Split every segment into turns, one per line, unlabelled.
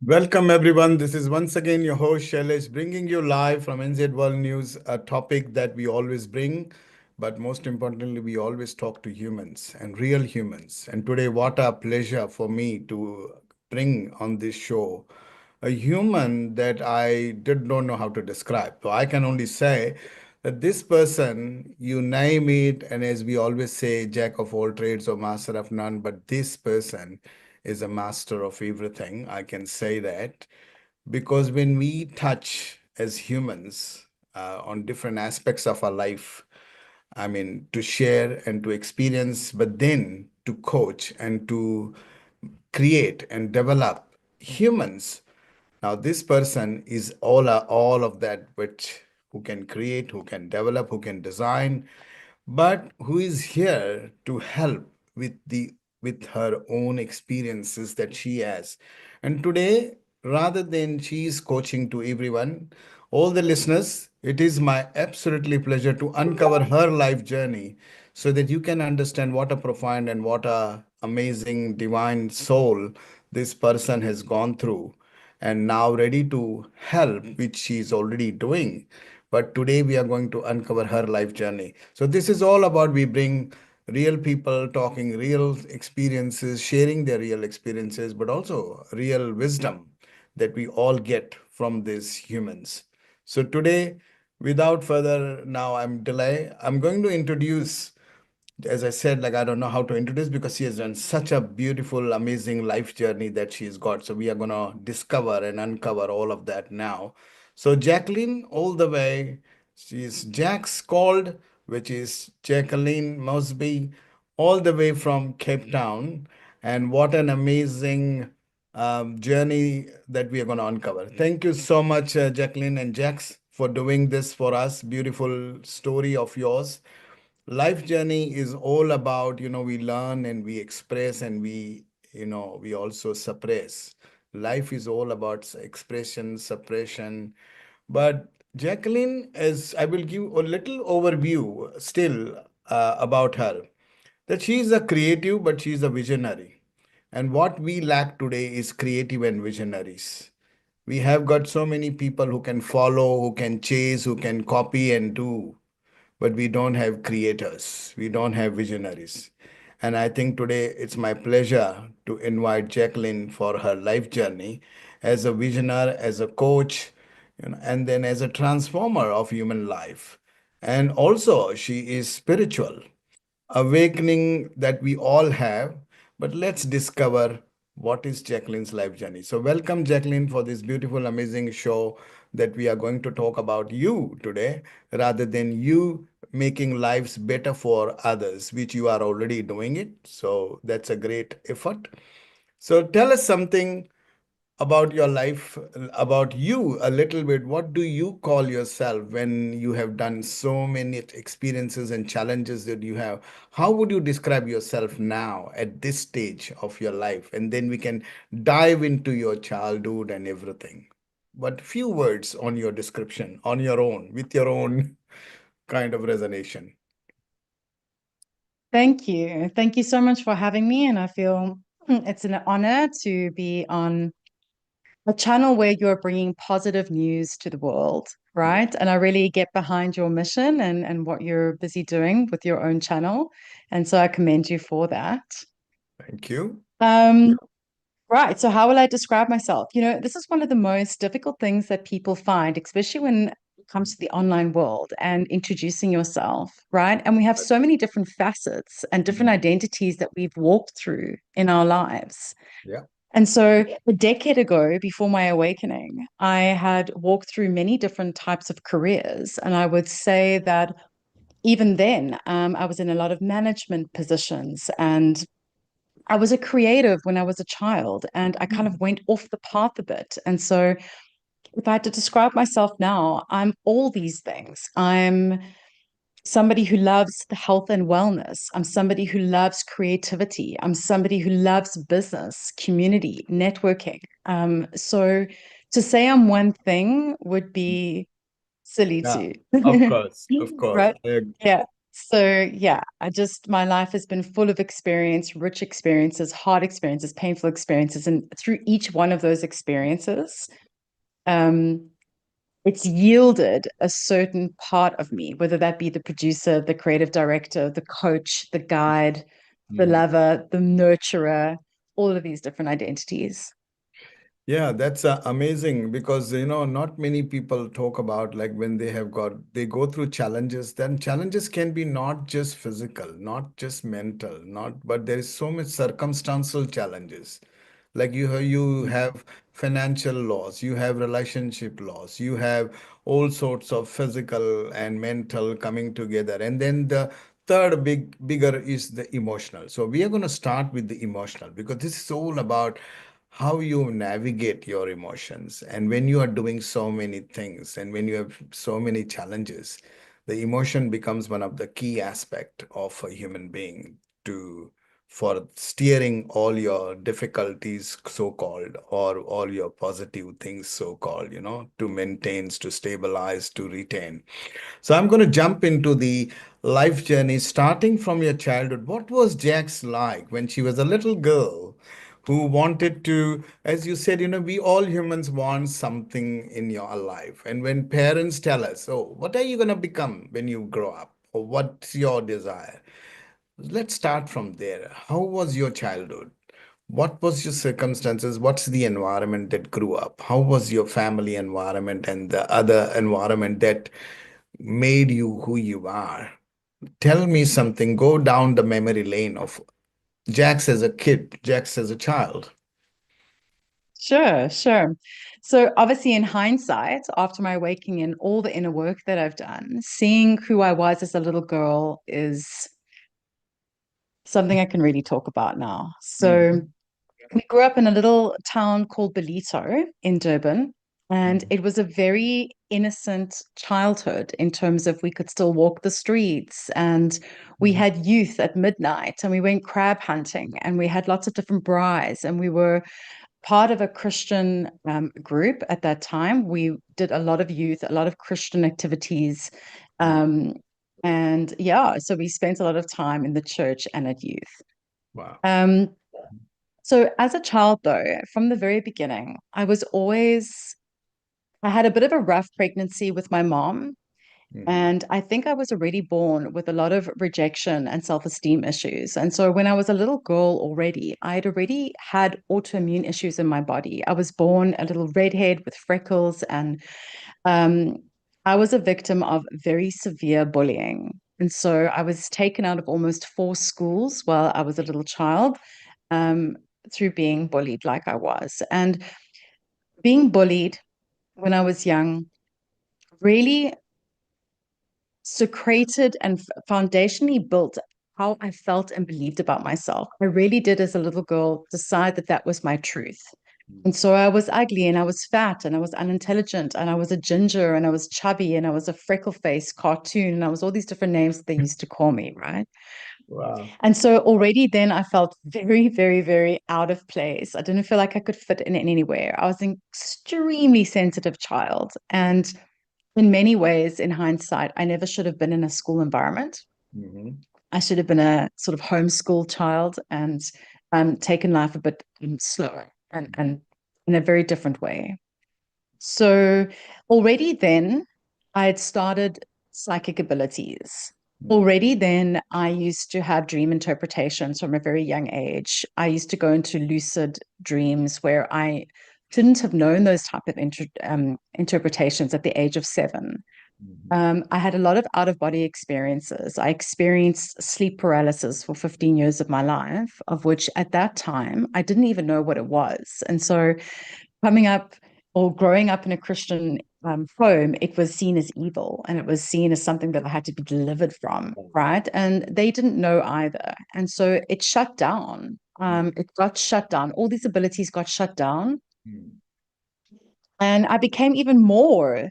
Welcome, everyone. This is once again your host, Shailesh, bringing you live from NZ World News, a topic that we always bring, but most importantly, we always talk to humans and real humans. And today, what a pleasure for me to bring on this show a human that I did not know how to describe. So I can only say that this person, you name it, and as we always say, jack of all trades or master of none, but this person is a master of everything. I can say that because when we touch as humans on different aspects of our life, I mean, to share and to experience, but then to coach and to create and develop humans. Now, this person is all of that, which who can create, who can develop, who can design, but who is here to help with her own experiences that she has. And today, rather than she is coaching to everyone, all the listeners, it is my absolutely pleasure to uncover her life journey so that you can understand what a profound and what a amazing divine soul this person has gone through and now ready to help, which she is already doing. But today we are going to uncover her life journey. So this is all about we bring real people talking real experiences, sharing their real experiences, but also real wisdom that we all get from these humans. So today, without further now I'm delay, I'm going to introduce, as I said, like I don't know how to introduce because she has done such a beautiful, amazing life journey that she's got. So we are gonna discover and uncover all of that now. So Jacqueline, all the way, she's Jaxx called, which is Jacqueline Moseby, all the way from Cape Town. And what an amazing journey that we are gonna uncover. Thank you so much, Jacqueline and Jax, for doing this for us. Beautiful story of yours. Life journey is all about, we learn and we express and we also suppress. Life is all about expression, suppression. But Jacqueline, as I will give a little overview still about her, that she is a creative, but she is a visionary. And what we lack today is creative and visionaries. We have got so many people who can follow, who can chase, who can copy and do, but we don't have creators, we don't have visionaries. And I think today it's my pleasure to invite Jacqueline for her life journey as a visionary, as a coach, and then as a transformer of human life. And also, she is spiritual awakening that we all have. But let's discover what is Jacqueline's life journey. So, welcome, Jacqueline, for this beautiful, amazing show that we are going to talk about you today rather than you making lives better for others, which you are already doing it. So, that's a great effort. So, tell us something about your life, about you a little bit. What do you call yourself when you have done so many experiences and challenges that you have? How would you describe yourself now at this stage of your life? And then we can dive into your childhood and everything. But few words on your description, on your own, with your own kind of resonation.
Thank you. Thank you so much for having me. And I feel it's an honor to be on a channel where you're bringing positive news to the world,
Yeah,
right? And I really get behind your mission and what you're busy doing with your own channel. And so I commend you for that.
thank you.
Um, right. So how will I describe myself? This is one of the most difficult things that people find, especially when it comes to the online world and introducing yourself, right? And we have so many different facets and different
Mhm.
identities that we've walked through in our lives.
Yeah.
And so a decade ago, before my awakening, I had walked through many different types of careers. And I would say that even then, I was in a lot of management positions and I was a creative when I was a child and I kind of went off the path a bit. And so if I had to describe myself now, I'm all these things. I'm somebody who loves the health and wellness. I'm somebody who loves creativity. I'm somebody who loves business, community, networking. So to say I'm one thing would be silly
Yeah,
too.
of course, of course.
Right? Yeah. So yeah, my life has been full of experience, rich experiences, hard experiences, painful experiences, and through each one of those experiences, um, it's yielded a certain part of me, whether that be the producer, the creative director, the coach, the guide, the
Mm.
lover, the nurturer, all of these different identities.
Yeah, that's amazing because not many people talk about like when they go through challenges. Then challenges can be not just physical, not just mental, not but there is so much circumstantial challenges. Like you have financial loss, you have relationship loss, you have all sorts of physical and mental coming together, and then the third bigger is the emotional. So we are going to start with the emotional because this is all about how you navigate your emotions. And when you are doing so many things and when you have so many challenges, the emotion becomes one of the key aspect of a human being to for steering all your difficulties, so called, or all your positive things, so called, to maintain, to stabilize, to retain. So I'm going to jump into the life journey starting from your childhood. What was Jax like when she was a little girl who wanted to, as you said, we all humans want something in your life. And when parents tell us, oh, what are you going to become when you grow up? Or what's your desire? Let's start from there. How was your childhood? What was your circumstances? What's the environment that grew up? How was your family environment and the other environment that made you who you are? Tell me something. Go down the memory lane of Jax as a kid, Jax as a child.
Sure, sure. So obviously in hindsight, after my waking in all the inner work that I've done, seeing who I was as a little girl is something I can really talk about now. So
Mhm,
we grew up in a little town called Belito in Durban, and
mhm,
it was a very innocent childhood in terms of we could still walk the streets and we
mhm,
had youth at midnight and we went crab hunting and we had lots of different braais and we were part of a Christian group at that time. We did a lot of youth, a lot of Christian activities.
mhm.
Um, and yeah, so we spent a lot of time in the church and at youth.
Wow.
Um, so as a child, though, from the very beginning, I had a bit of a rough pregnancy with my mom.
Mhm,
And I think I was already born with a lot of rejection and self-esteem issues. And so when I was a little girl already, I'd already had autoimmune issues in my body. I was born a little redhead with freckles, and um, I was a victim of very severe bullying. And so I was taken out of almost four schools while I was a little child, um, through being bullied like I was. And being bullied when I was young really secreted and foundationally built how I felt and believed about myself. I really did, as a little girl, decide that that was my truth. And
mhm.
so I was ugly and I was fat and I was unintelligent and I was a ginger and I was chubby and I was a freckle face cartoon and I was all these different names that they used to call me, right?
Wow.
And so already then I felt very, very, very out of place. I didn't feel like I could fit in anywhere. I was an extremely sensitive child. And in many ways, in hindsight, I never should have been in a school environment.
Mhm,
I should have been a sort of homeschool child and taken life a bit slower and in a very different way. So already then, I had started psychic abilities.
mhm,
Already then, I used to have dream interpretations from a very young age. I used to go into lucid dreams where I didn't have known those type of interpretations at the age of 7.
mhm.
I had a lot of out of body experiences. I experienced sleep paralysis for 15 years of my life, of which at that time I didn't even know what it was. And so, coming up or growing up in a Christian home, it was seen as evil and it was seen as something that I had to be delivered from, right? And they didn't know either. And so it shut down. It got shut down. All these abilities got shut down.
Mhm.
And I became even more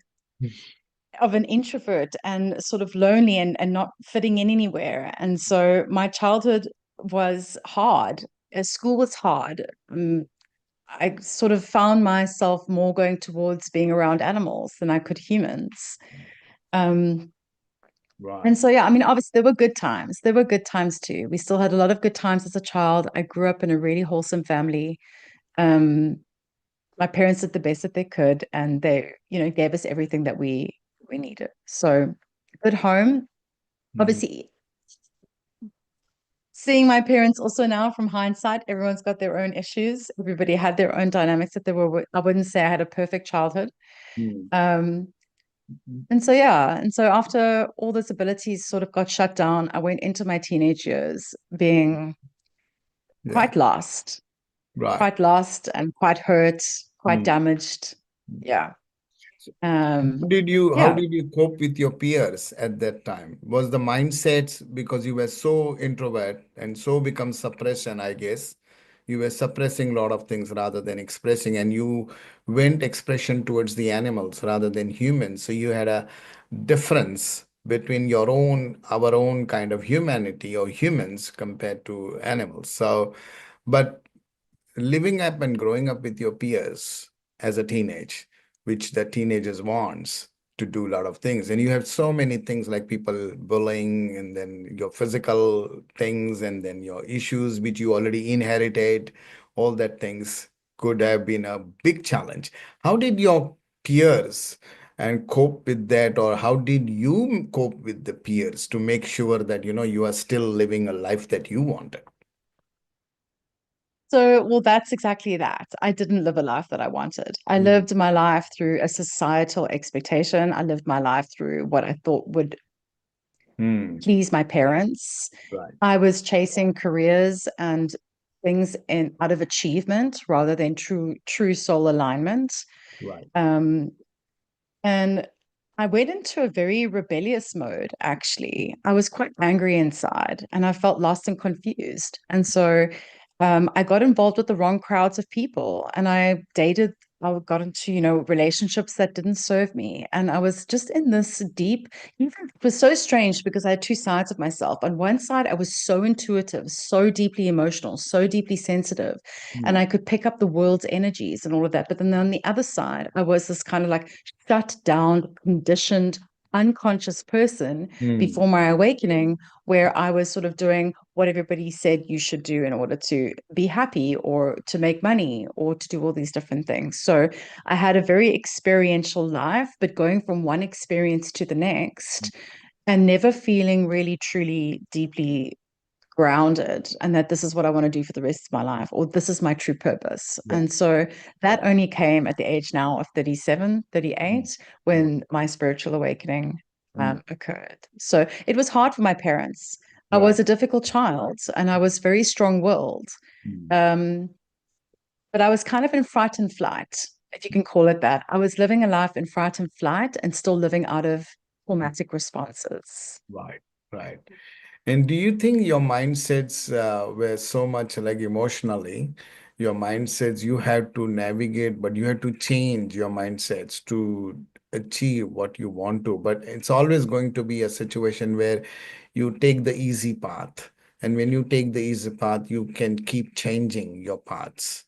of an introvert and sort of lonely and not fitting in anywhere. And so my childhood was hard. School was hard. I sort of found myself more going towards being around animals than I could humans. Um,
Right.
And so, yeah, I mean, obviously, there were good times. There were good times too. We still had a lot of good times as a child. I grew up in a really wholesome family. Um, my parents did the best that they could, and they, gave us everything that we needed. So, good home.
Mm.
Obviously, seeing my parents also now from hindsight, everyone's got their own issues. Everybody had their own dynamics that they were. I wouldn't say I had a perfect childhood.
Mm.
Um, and so, yeah, and so after all those abilities sort of got shut down, I went into my teenage years being
Yeah.
quite lost,
Right.
quite lost and quite hurt, quite
Mm.
damaged. Yeah.
How
Yeah.
did you cope with your peers at that time? Was the mindset because you were so introvert and so become suppression, I guess. You were suppressing a lot of things rather than expressing, and you went expression towards the animals rather than humans. So you had a difference between our own kind of humanity or humans compared to animals. So, but living up and growing up with your peers as a teenage, which the teenagers wants to do a lot of things. And you have so many things like people bullying and then your physical things and then your issues which you already inherited, all that things could have been a big challenge. How did your peers and cope with that, or how did you cope with the peers to make sure that you are still living a life that you wanted?
So, well, that's exactly that. I didn't live a life that I wanted. I
Mm.
lived my life through a societal expectation. I lived my life through what I thought would
Mm.
please my parents.
Right,
I was chasing careers and things in out of achievement rather than true soul alignment.
right.
Um, And I went into a very rebellious mode, actually. I was quite angry inside and I felt lost and confused. And so I got involved with the wrong crowds of people and I got into, relationships that didn't serve me. And I was just in this deep, it was so strange because I had two sides of myself. On one side, I was so intuitive, so deeply emotional, so deeply sensitive, and
Mm.
I could pick up the world's energies and all of that. But then on the other side, I was this kind of like shut down, conditioned, unconscious person
Mm.
before my awakening, where I was sort of doing what everybody said you should do in order to be happy or to make money or to do all these different things. So I had a very experiential life, but going from one experience to the next and never feeling really, truly, deeply grounded and that this is what I want to do for the rest of my life, or this is my true purpose.
Right.
And so that
Right.
only came at the age now of 37,
Mm.
38,
Right.
when my spiritual awakening
Mm.
occurred. So it was hard for my parents. I
Right.
was a difficult child and I was very strong willed.
Mm.
Um, but I was kind of in fright and flight, if you can call it that. I was living a life in fright and flight and still living out of traumatic responses.
Right. Right. And do you think your mindsets were so much like emotionally, your mindsets you had to navigate, but you had to change your mindsets to achieve what you want to. But it's always going to be a situation where you take the easy path. And when you take the easy path, you can keep changing your paths.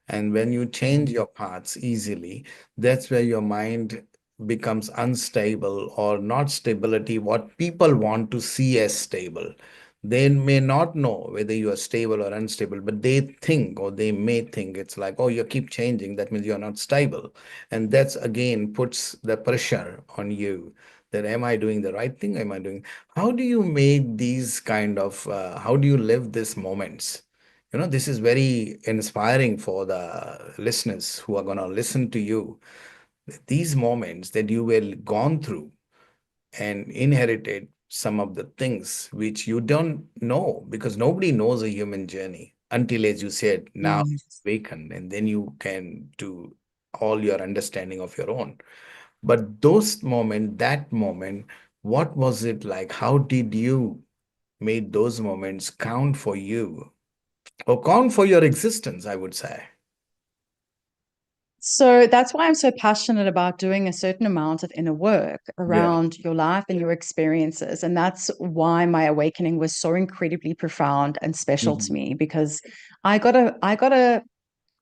And when you change your paths easily, that's where your mind becomes unstable or not stability, what people want to see as stable. They may not know whether you are stable or unstable, but they think or they may think it's like, oh, you keep changing. That means you're not stable. And that's again puts the pressure on you that am I doing the right thing? Am I doing? How do you make these kind of, how do you live these moments? This is very inspiring for the listeners who are going to listen to you. These moments that you will gone through and inherited some of the things which you don't know because nobody knows a human journey until, as you said, now
Mm.
awaken and then you can do all your understanding of your own. But those moment, that moment, what was it like? How did you make those moments count for you? Or count for your existence, I would say.
So that's why I'm so passionate about doing a certain amount of inner work
Yeah.
around your life and your experiences. And that's why my awakening was so incredibly profound and special to
Mhm.
me because I got a I got a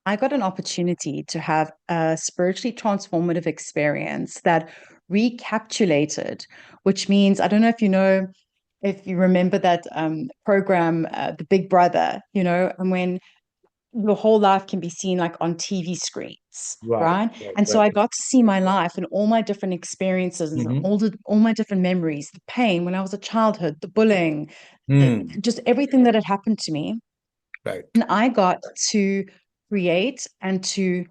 I got an opportunity to have a spiritually transformative experience that recapitulated, which means, I don't know if you know, if you remember that program, The Big Brother, and when your whole life can be seen like on TV screens,
Right,
right?
right,
And so
right.
I got to see my life and all my different experiences and
Mm-hmm.
all my different memories, the pain when I was a childhood, the bullying,
Mm,
just everything that had happened to me.
right.
And I got to create and to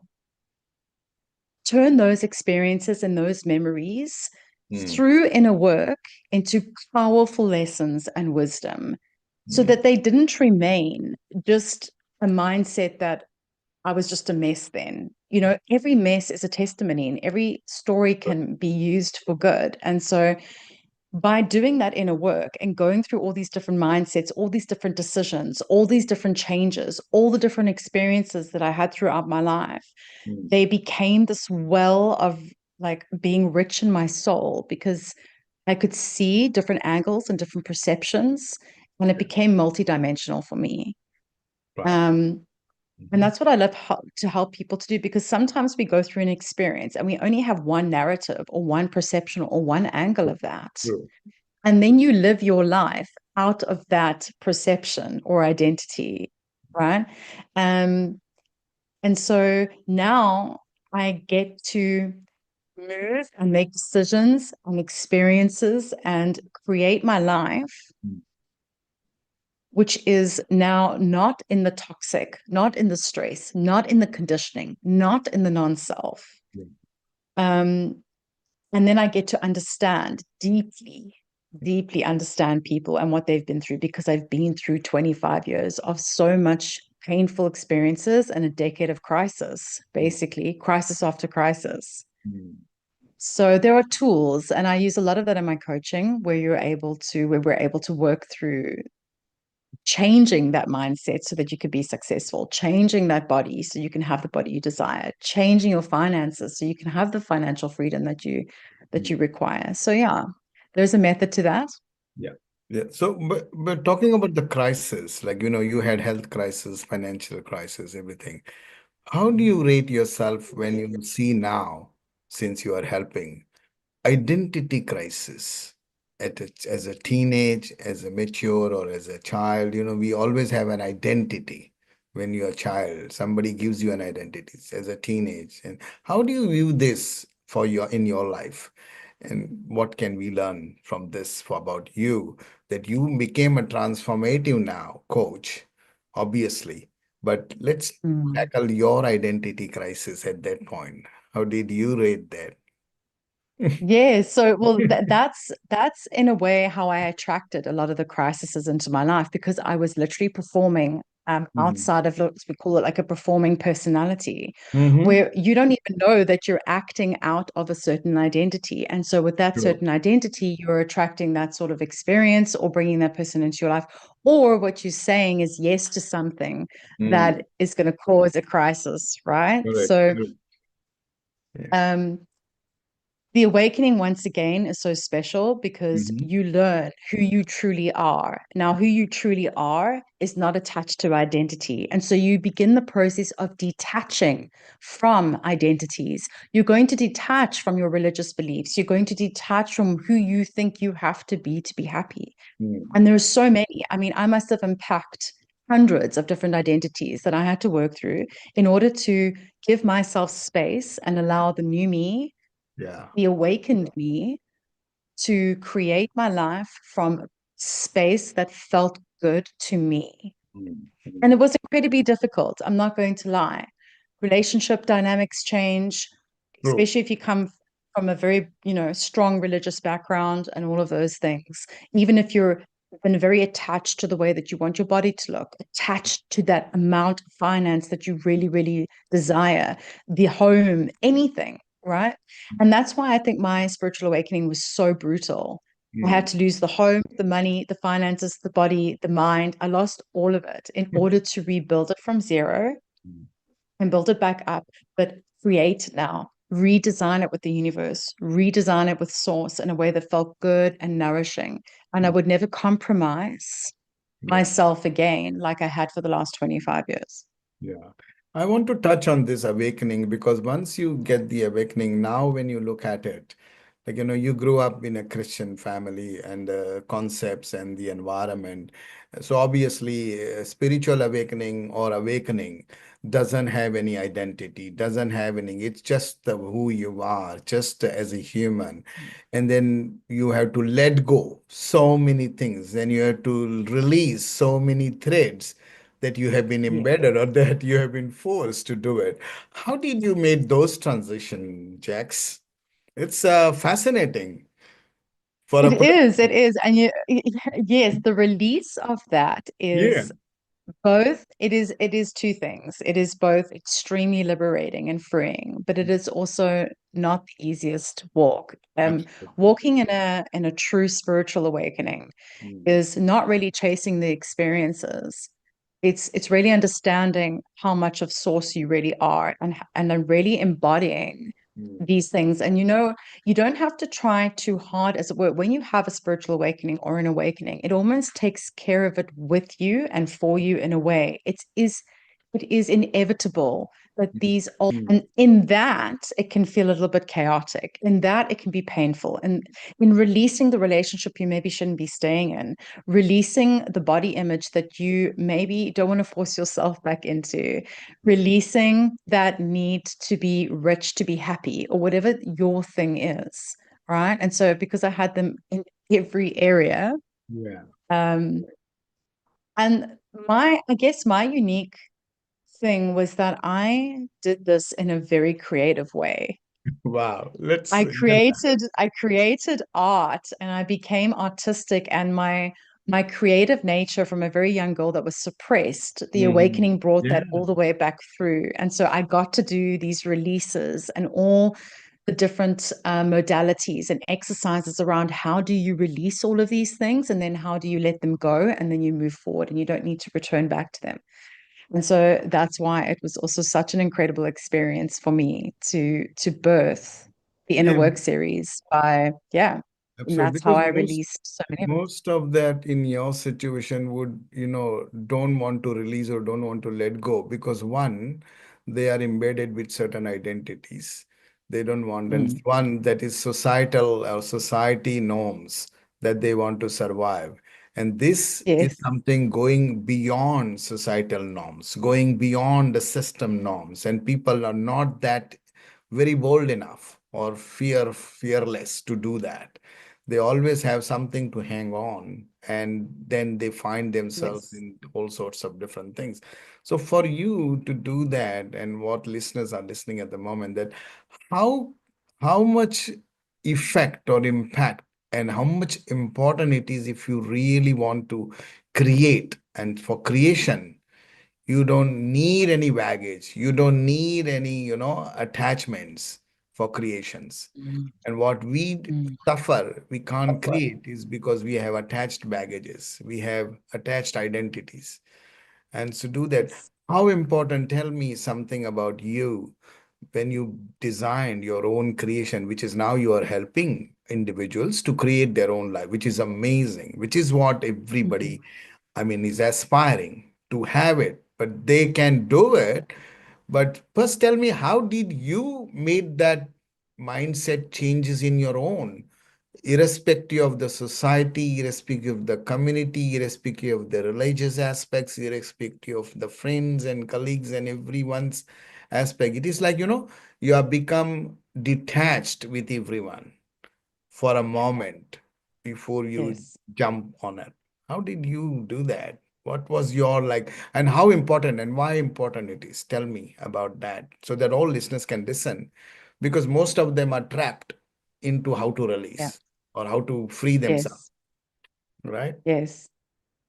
turn those experiences and those memories
Mm,
through inner work into powerful lessons and wisdom so
mm,
that they didn't remain just a mindset that I was just a mess then. Every mess is a testimony and every story can be used for good. And so by doing that inner work and going through all these different mindsets, all these different decisions, all these different changes, all the different experiences that I had throughout my life,
mm,
they became this well of like being rich in my soul because I could see different angles and different perceptions, and it
yeah,
became multidimensional for me.
right.
Um, and
Mm-hmm.
that's what I love to help people to do because sometimes we go through an experience and we only have one narrative or one perception or one angle of that.
True.
And then you live your life out of that perception or identity, right? Um, and so now I get to move and make decisions and experiences and create my life,
Mm,
which is now not in the toxic, not in the stress, not in the conditioning, not in the non self.
yeah.
Um, and then I get to understand deeply, deeply understand people and what they've been through because I've been through 25 years of so much painful experiences and a decade of crisis,
Mm,
basically, crisis after crisis.
mm,
So there are tools, and I use a lot of that in my coaching where we're able to work through changing that mindset so that you could be successful, changing that body so you can have the body you desire, changing your finances so you can have the financial freedom that
mm.
you require. So yeah, there's a method to that.
Yeah. Yeah. So, but talking about the crisis, like, you had health crisis, financial crisis, everything. How do you rate yourself when you see now, since you are helping? Identity crisis as a teenage, as a mature, or as a child. We always have an identity when you're a child. Somebody gives you an identity as a teenage. And how do you view this in your life? And what can we learn from this for about you that you became a transformative now coach, obviously. But let's
Mm.
tackle your identity crisis at that point. How did you rate that?
Yeah, so well that's in a way how I attracted a lot of the crises into my life because I was literally performing
Mhm.
outside of we call it like a performing personality,
Mm-hmm.
where you don't even know that you're acting out of a certain identity. And so with that
True.
certain identity, you're attracting that sort of experience or bringing that person into your life. Or what you're saying is yes to something
Mm.
that is going to cause a crisis, right?
Correct.
So
Correct. Yeah.
um the awakening, once again, is so special because
Mm-hmm.
you learn who you truly are. Now, who you truly are is not attached to identity. And so you begin the process of detaching from identities. You're going to detach from your religious beliefs. You're going to detach from who you think you have to be happy.
Mm.
And there's so many. I mean, I must have unpacked hundreds of different identities that I had to work through in order to give myself space and allow the new me,
Yeah.
he awakened me to create my life from space that felt good to me.
Mm. Mm.
And it was incredibly difficult. I'm not going to lie. Relationship dynamics change,
True.
especially if you come from a very, strong religious background and all of those things. Even if you're been very attached to the way that you want your body to look, attached to that amount of finance that you really, really desire, the home, anything, right? And that's why I think my spiritual awakening was so brutal. I
Mm.
had to lose the home, the money, the finances, the body, the mind. I lost all of it in order to rebuild it from zero
Mm.
and build it back up, but create now, redesign it with the universe, redesign it with source in a way that felt good and nourishing. And I
Mm.
would never compromise
Yeah.
myself again like I had for the last 25 years.
Yeah. I want to touch on this awakening because once you get the awakening, now when you look at it, Like, you grew up in a Christian family and concepts and the environment. So obviously, spiritual awakening or awakening doesn't have any identity, doesn't have any, it's just who you are, just as a human. And then you have to let go so many things, and you have to release so many threads that you have been
Yeah.
embedded or that you have been forced to do it. How did you make those transition, Jax? It's fascinating for a
It is. And yes, the release of that
yeah.
is both, it is two things. It is both extremely liberating and freeing, but it is also not the easiest walk.
Absolutely.
Walking in a true spiritual awakening
Mm,
is not really chasing the experiences. It's really understanding how much of source you really are, and then really embodying
mm,
these things. And you don't have to try too hard, as it were. When you have a spiritual awakening or an awakening, it almost takes care of it with you and for you in a way. It is inevitable that these
mm,
and in that it can feel a little bit chaotic. In that it can be painful. And in releasing the relationship you maybe shouldn't be staying in, releasing the body image that you maybe don't want to force yourself back into,
mm.
releasing that need to be rich, to be happy, or whatever your thing is, right? And so because I had them in every area,
Yeah.
um, and I guess my unique thing was that I did this in a very creative way.
Wow. Let's
I
hear that.
created I created art, and I became artistic, and my creative nature from a very young girl that was suppressed, the
Mhm.
awakening brought that
Yeah.
all the way back through. And so I got to do these releases and all the different modalities and exercises around how do you release all of these things, and then how do you let them go, and then you move forward and you don't need to return back to them. And so that's why it was also such an incredible experience for me to birth the Inner
Yeah.
Work series by, yeah. And
Absolutely.
that's how
Because
I
most
released so many of it.
most of that in your situation would, don't want to release or don't want to let go because one, they are embedded with certain identities. They don't want, and
Mm,
one that is societal or society norms that they want to survive. And this is
yes.
something going beyond societal norms, going beyond the system norms. And people are not that very bold enough or fearless to do that. They always have something to hang on, and then they find themselves
Yes.
in all sorts of different things. So for you to do that, and what listeners are listening at the moment, that how how much effect or impact and how much important it is if you really want to create. And for creation, you don't need any baggage, you don't need any attachments for creations.
Mm,
And what we
mm.
suffer, we can't create, is because we have attached baggages, we have attached identities. And to do that,
Yes.
how important, tell me something about you when you designed your own creation, which is now you are helping individuals to create their own life, which is amazing, which is what
Mhm.
everybody, I mean, is aspiring to have it, but they can do it. But first tell me, how did you made that mindset changes in your own, irrespective of the society, irrespective of the community, irrespective of the religious aspects, irrespective of the friends and colleagues and everyone's aspect. It is like, you have become detached with everyone for a moment before you
Yes.
jump on it. How did you do that? What was your like, and how important and why important it is? Tell me about that so that all listeners can listen, because most of them are trapped into how to
Yeah.
release or how to free themselves,
Yes.
right?
Yes.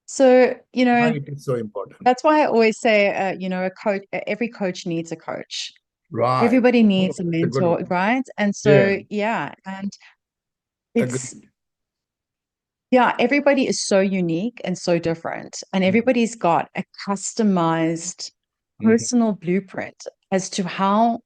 So,
Why it is so important.
that's why I always say, a coach, every coach needs a coach.
Right.
Everybody
Oh,
needs a
that's a good
mentor,
one.
right? And
Yeah,
so, yeah, and it's,
agreed.
yeah, everybody is so unique and so different, and
Mhm.
everybody's got a customized
Mhm.
personal blueprint as to how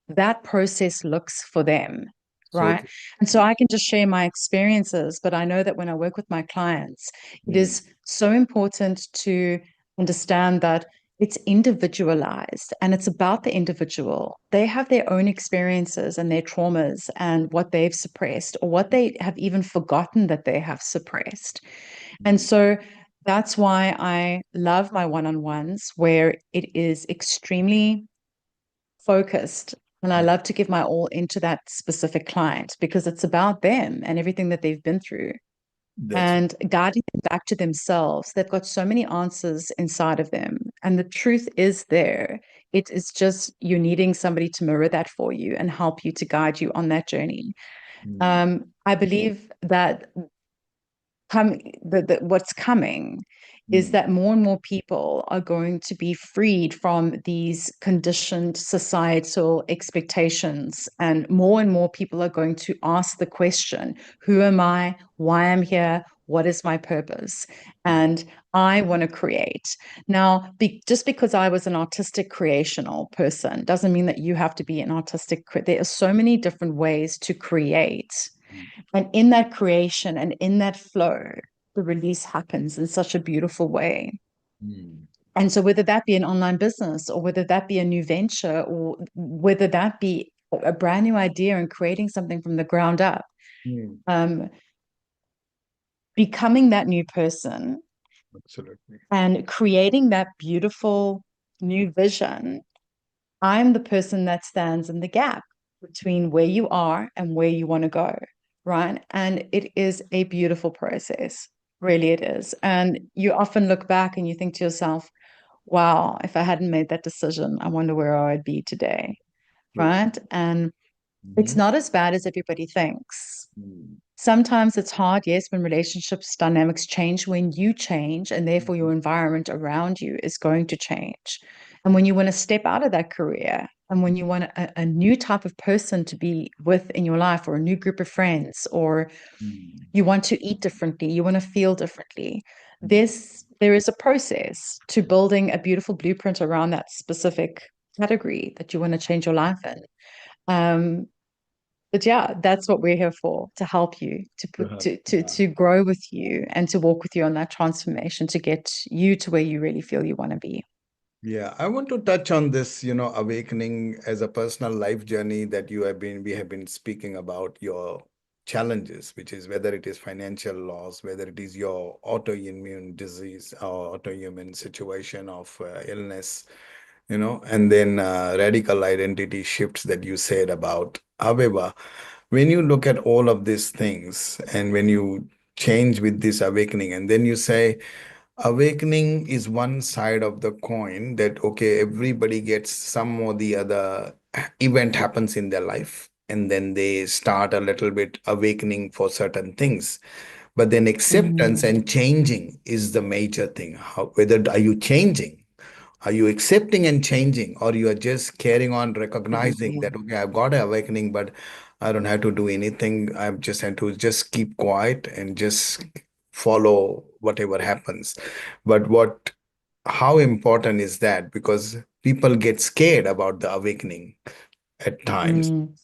that process looks for them,
So
right?
true.
And so I can just share my experiences, but I know that when I work with my clients, it
Mm.
is so important to understand that it's individualized and it's about the individual. They have their own experiences and their traumas and what they've suppressed or what they have even forgotten that they have suppressed. And
Mm,
so that's why I love my one-on-ones where it is extremely focused. And I
mm.
love to give my all into that specific client because it's about them and everything that they've been through
That's
and guiding them back to themselves. They've got so many answers inside of them, and the truth is there. It is just you needing somebody to mirror that for you and help you to guide you on that journey.
mm,
I believe that what's coming is
mm,
that more and more people are going to be freed from these conditioned societal expectations, and more people are going to ask the question, who am I? Why am I here? What is my purpose?
mm,
And I want to create. Now, just because I was an artistic creational person doesn't mean that you have to be an artistic. There are so many different ways to create, and in that creation and in that flow, the release happens in such a beautiful way.
mm,
And so, whether that be an online business or whether that be a new venture or whether that be a brand new idea and creating something from the ground up,
mm.
um, becoming that new person
Absolutely.
and creating that beautiful new vision, I'm the person that stands in the gap between where you are and where you want to go, right? And it is a beautiful process. Really, it is. And you often look back and you think to yourself, wow, if I hadn't made that decision, I wonder where I'd be today,
True.
right? And it's
Mhm.
not as bad as everybody thinks.
Mm,
Sometimes it's hard, yes, when relationships dynamics change, when you change, and therefore
mhm,
your environment around you is going to change. And when you want to step out of that career, and when you want a new type of person to be with in your life, or a new group of friends, or
mm,
you want to eat differently, you want to feel differently,
mm.
there is a process to building a beautiful blueprint around that specific category that you want to change your life in. Um, but yeah, that's what we're here for, to help you, to put
Yeah.
to grow with you and to walk with you on that transformation to get you to where you really feel you want to be.
Yeah, I want to touch on this, awakening as a personal life journey that we have been speaking about your challenges, which is whether it is financial loss, whether it is your autoimmune disease or autoimmune situation of illness, and then radical identity shifts that you said about. However, when you look at all of these things and when you change with this awakening, and then you say, awakening is one side of the coin that, okay, everybody gets some or the other event happens in their life, and then they start a little bit awakening for certain things. But then acceptance
Mm,
and changing is the major thing. Whether are you changing? Are you accepting and changing, or you are just carrying on, recognizing
absolutely.
that, okay, I've got an awakening, but I don't have to do anything. I'm just have to just keep quiet and just follow whatever happens. But how important is that? Because people get scared about the awakening at times.
Mm,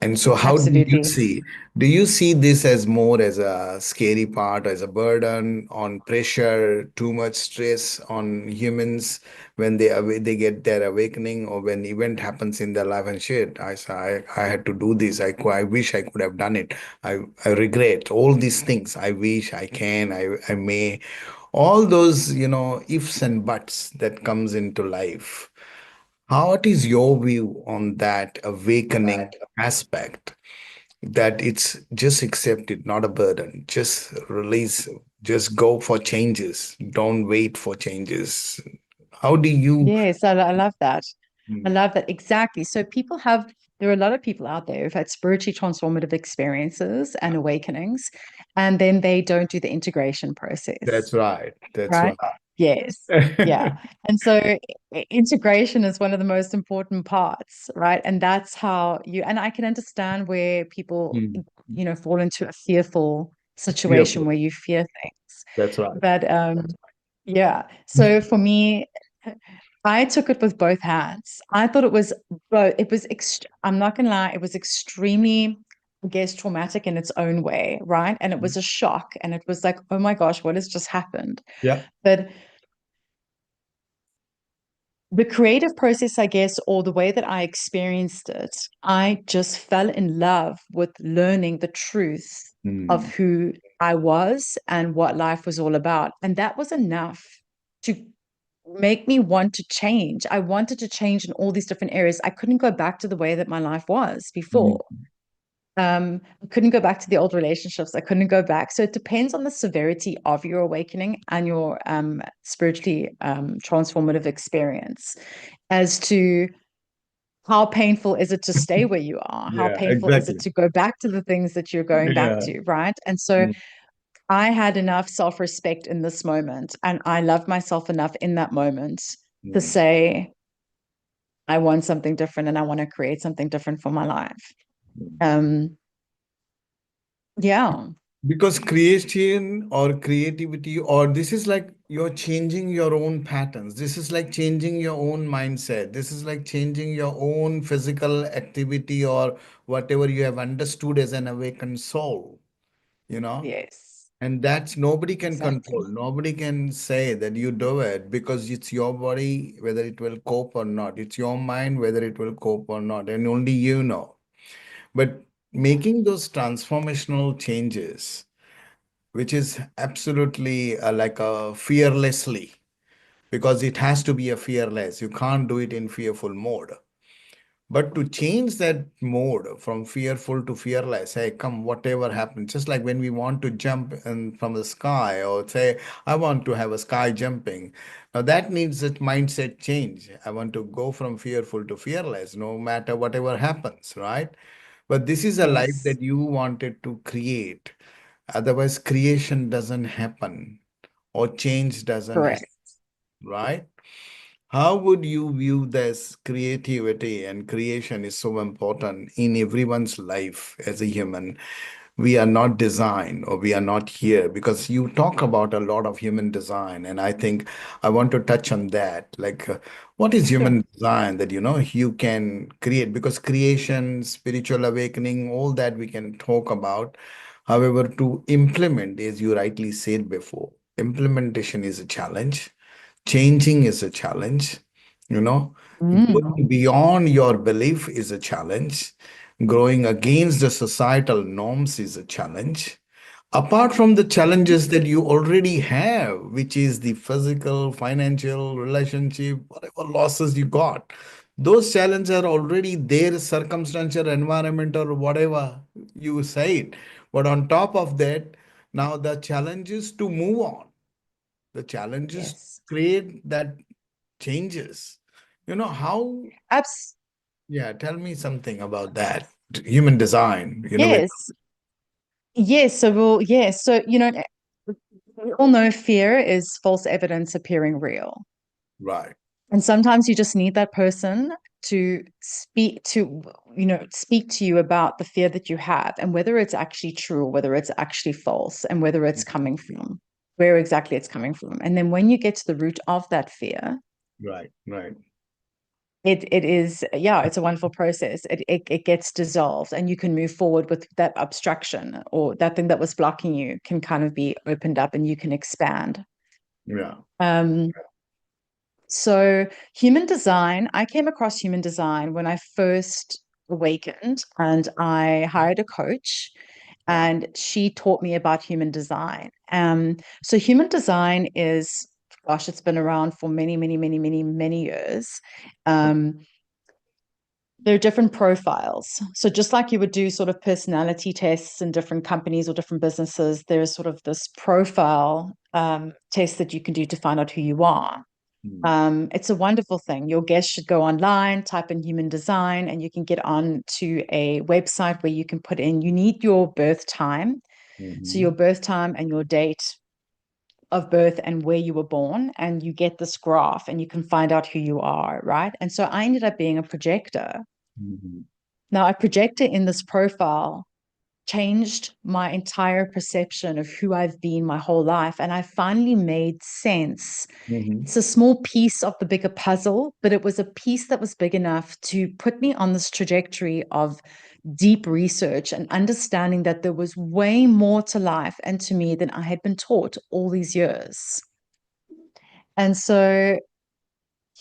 And so how do you
absolutely.
see? Do you see this as more as a scary part, as a burden, on pressure, too much stress on humans when they get their awakening, or when event happens in their life and shit, I had to do this. I wish I could have done it. I regret all these things. I wish I can, I may. All those, ifs and buts that comes into life. What is your view on that awakening aspect? That it's just accept it, not a burden. Just release, just go for changes. Don't wait for changes. How do you?
Yes, I love that. I
Mm,
love that. Exactly. So there are a lot of people out there who've had spiritually transformative experiences and awakenings, and then they don't do the integration process.
that's right. That's
Right?
right.
Yes. Yeah. And so integration is one of the most important parts, right? And that's how and I can understand where people,
Mm,
fall into a fearful situation
fearful.
where you fear things.
That's right.
But yeah. So for me, I took it with both hands. I thought it was both, I'm not gonna lie, it was extremely, I guess, traumatic in its own way, right? And it was a shock. And it was like, oh my gosh, what has just happened?
Yeah.
But The creative process, I guess, or the way that I experienced it, I just fell in love with learning the truth of
Mm,
who I was and what life was all about. And that was enough to make me want to change. I wanted to change in all these different areas. I couldn't go back to the way that my life was before.
mm,
I couldn't go back to the old relationships. I couldn't go back. So it depends on the severity of your awakening and your spiritually transformative experience as to how painful is it to stay where you are? How
yeah,
painful is it
exactly.
to go back to the things that you're going back
Yeah.
to, right? And so
Mm,
I had enough self respect in this moment, and I loved myself enough in that moment to
mm,
say, I want something different and I want to create something different for my life.
mm.
Um, yeah,
Because creation or creativity, or this is like you're changing your own patterns. This is like changing your own mindset. This is like changing your own physical activity or whatever you have understood as an awakened soul, you know?
yes,
And that's nobody can control.
exactly.
Nobody can say that you do it because it's your body, whether it will cope or not. It's your mind, whether it will cope or not. And only you know. But making those transformational changes, which is absolutely like a fearlessly, because it has to be a fearless. You can't do it in fearful mode. But to change that mode from fearful to fearless, hey, come, whatever happens, just like when we want to jump in from the sky, or say, I want to have a sky jumping. Now that needs a mindset change. I want to go from fearful to fearless, no matter whatever happens, right? But this is a life
Yes,
that you wanted to create. Otherwise, creation doesn't happen or change doesn't happen,
correct.
right? How would you view this creativity and creation is so important in everyone's life as a human? We are not designed or we are not here because you talk about a lot of human design. And I think I want to touch on that. Like, what is
Sure.
human design that, you can create? Because creation, spiritual awakening, all that we can talk about. However, to implement, as you rightly said before, implementation is a challenge. Changing is a challenge, you know.
Mm,
Going beyond your belief is a challenge. Growing against the societal norms is a challenge. Apart from the challenges that you already have, which is the physical, financial, relationship, whatever losses you got, those challenges are already there, circumstantial, environmental, whatever you say it. But on top of that, now the challenge is to move on. The challenge is to
yes.
create that changes. You know how,
Abs
yeah, tell me something about that. Human design, with
yes. Yes. So we'll, yes. So, we all know fear is false evidence appearing real.
right.
And sometimes you just need that person to speak to you about the fear that you have and whether it's actually true or whether it's actually false and whether it's coming from where exactly it's coming from. And then when you get to the root of that fear,
Right, right.
it is, yeah, it's a wonderful process. It gets dissolved and you can move forward with that obstruction, or that thing that was blocking you can kind of be opened up and you can expand.
Yeah.
Um, So, human design, I came across human design when I first awakened, and I hired a coach
Wow.
and she taught me about human design. So human design is, gosh, it's been around for many, many, many, many, many years. Um, there are different profiles. So just like you would do sort of personality tests in different companies or different businesses, there's sort of this profile test that you can do to find out who you are.
Mm,
It's a wonderful thing. Your guest should go online, type in human design, and you can get on to a website where you can put in, you need your birth time. So your
mhm,
birth time and your date of birth and where you were born, and you get this graph and you can find out who you are, right? And so I ended up being a projector.
mhm,
Now, a projector in this profile changed my entire perception of who I've been my whole life. And I finally made sense.
mhm,
It's a small piece of the bigger puzzle, but it was a piece that was big enough to put me on this trajectory of deep research and understanding that there was way more to life and to me than I had been taught all these years. And so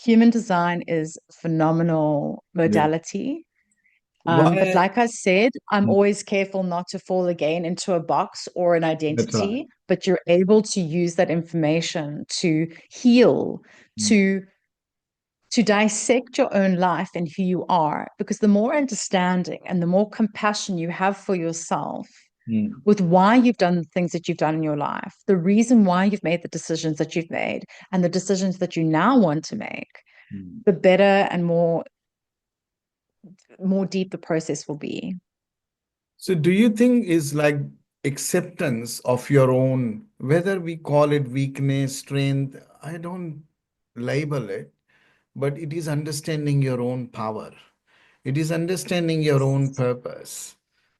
Human design is a phenomenal
Yeah.
modality. But
Why?
like I said, I'm
Mm,
always careful not to fall again into a box or an
that's right.
identity, but you're able to use that information to heal,
Mm,
to dissect your own life and who you are, because the more understanding and the more compassion you have for yourself
mm,
with why you've done the things that you've done in your life, the reason why you've made the decisions that you've made, and the decisions that you now want to make,
mm.
the better and more deep the process will be.
So do you think is like acceptance of your own, whether we call it weakness, strength, I don't label it, but it is understanding your own power. It is understanding your own
Yes.
purpose.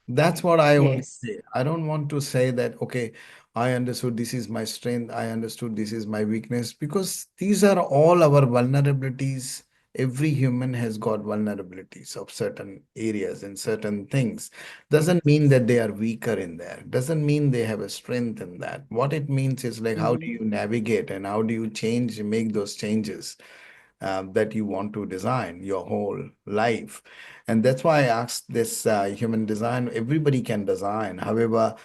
That's what I want to
Yes.
say. I don't want to say that, okay, I understood this is my strength, I understood this is my weakness, because these are all our vulnerabilities. Every human has got vulnerabilities of certain areas and certain things. Doesn't mean that they are weaker in there. Doesn't mean they have a strength in that. What it means is like, how do
Mm,
you navigate and how do you change, make those changes that you want to design your whole life. And that's why I asked this human design. Everybody can design. However,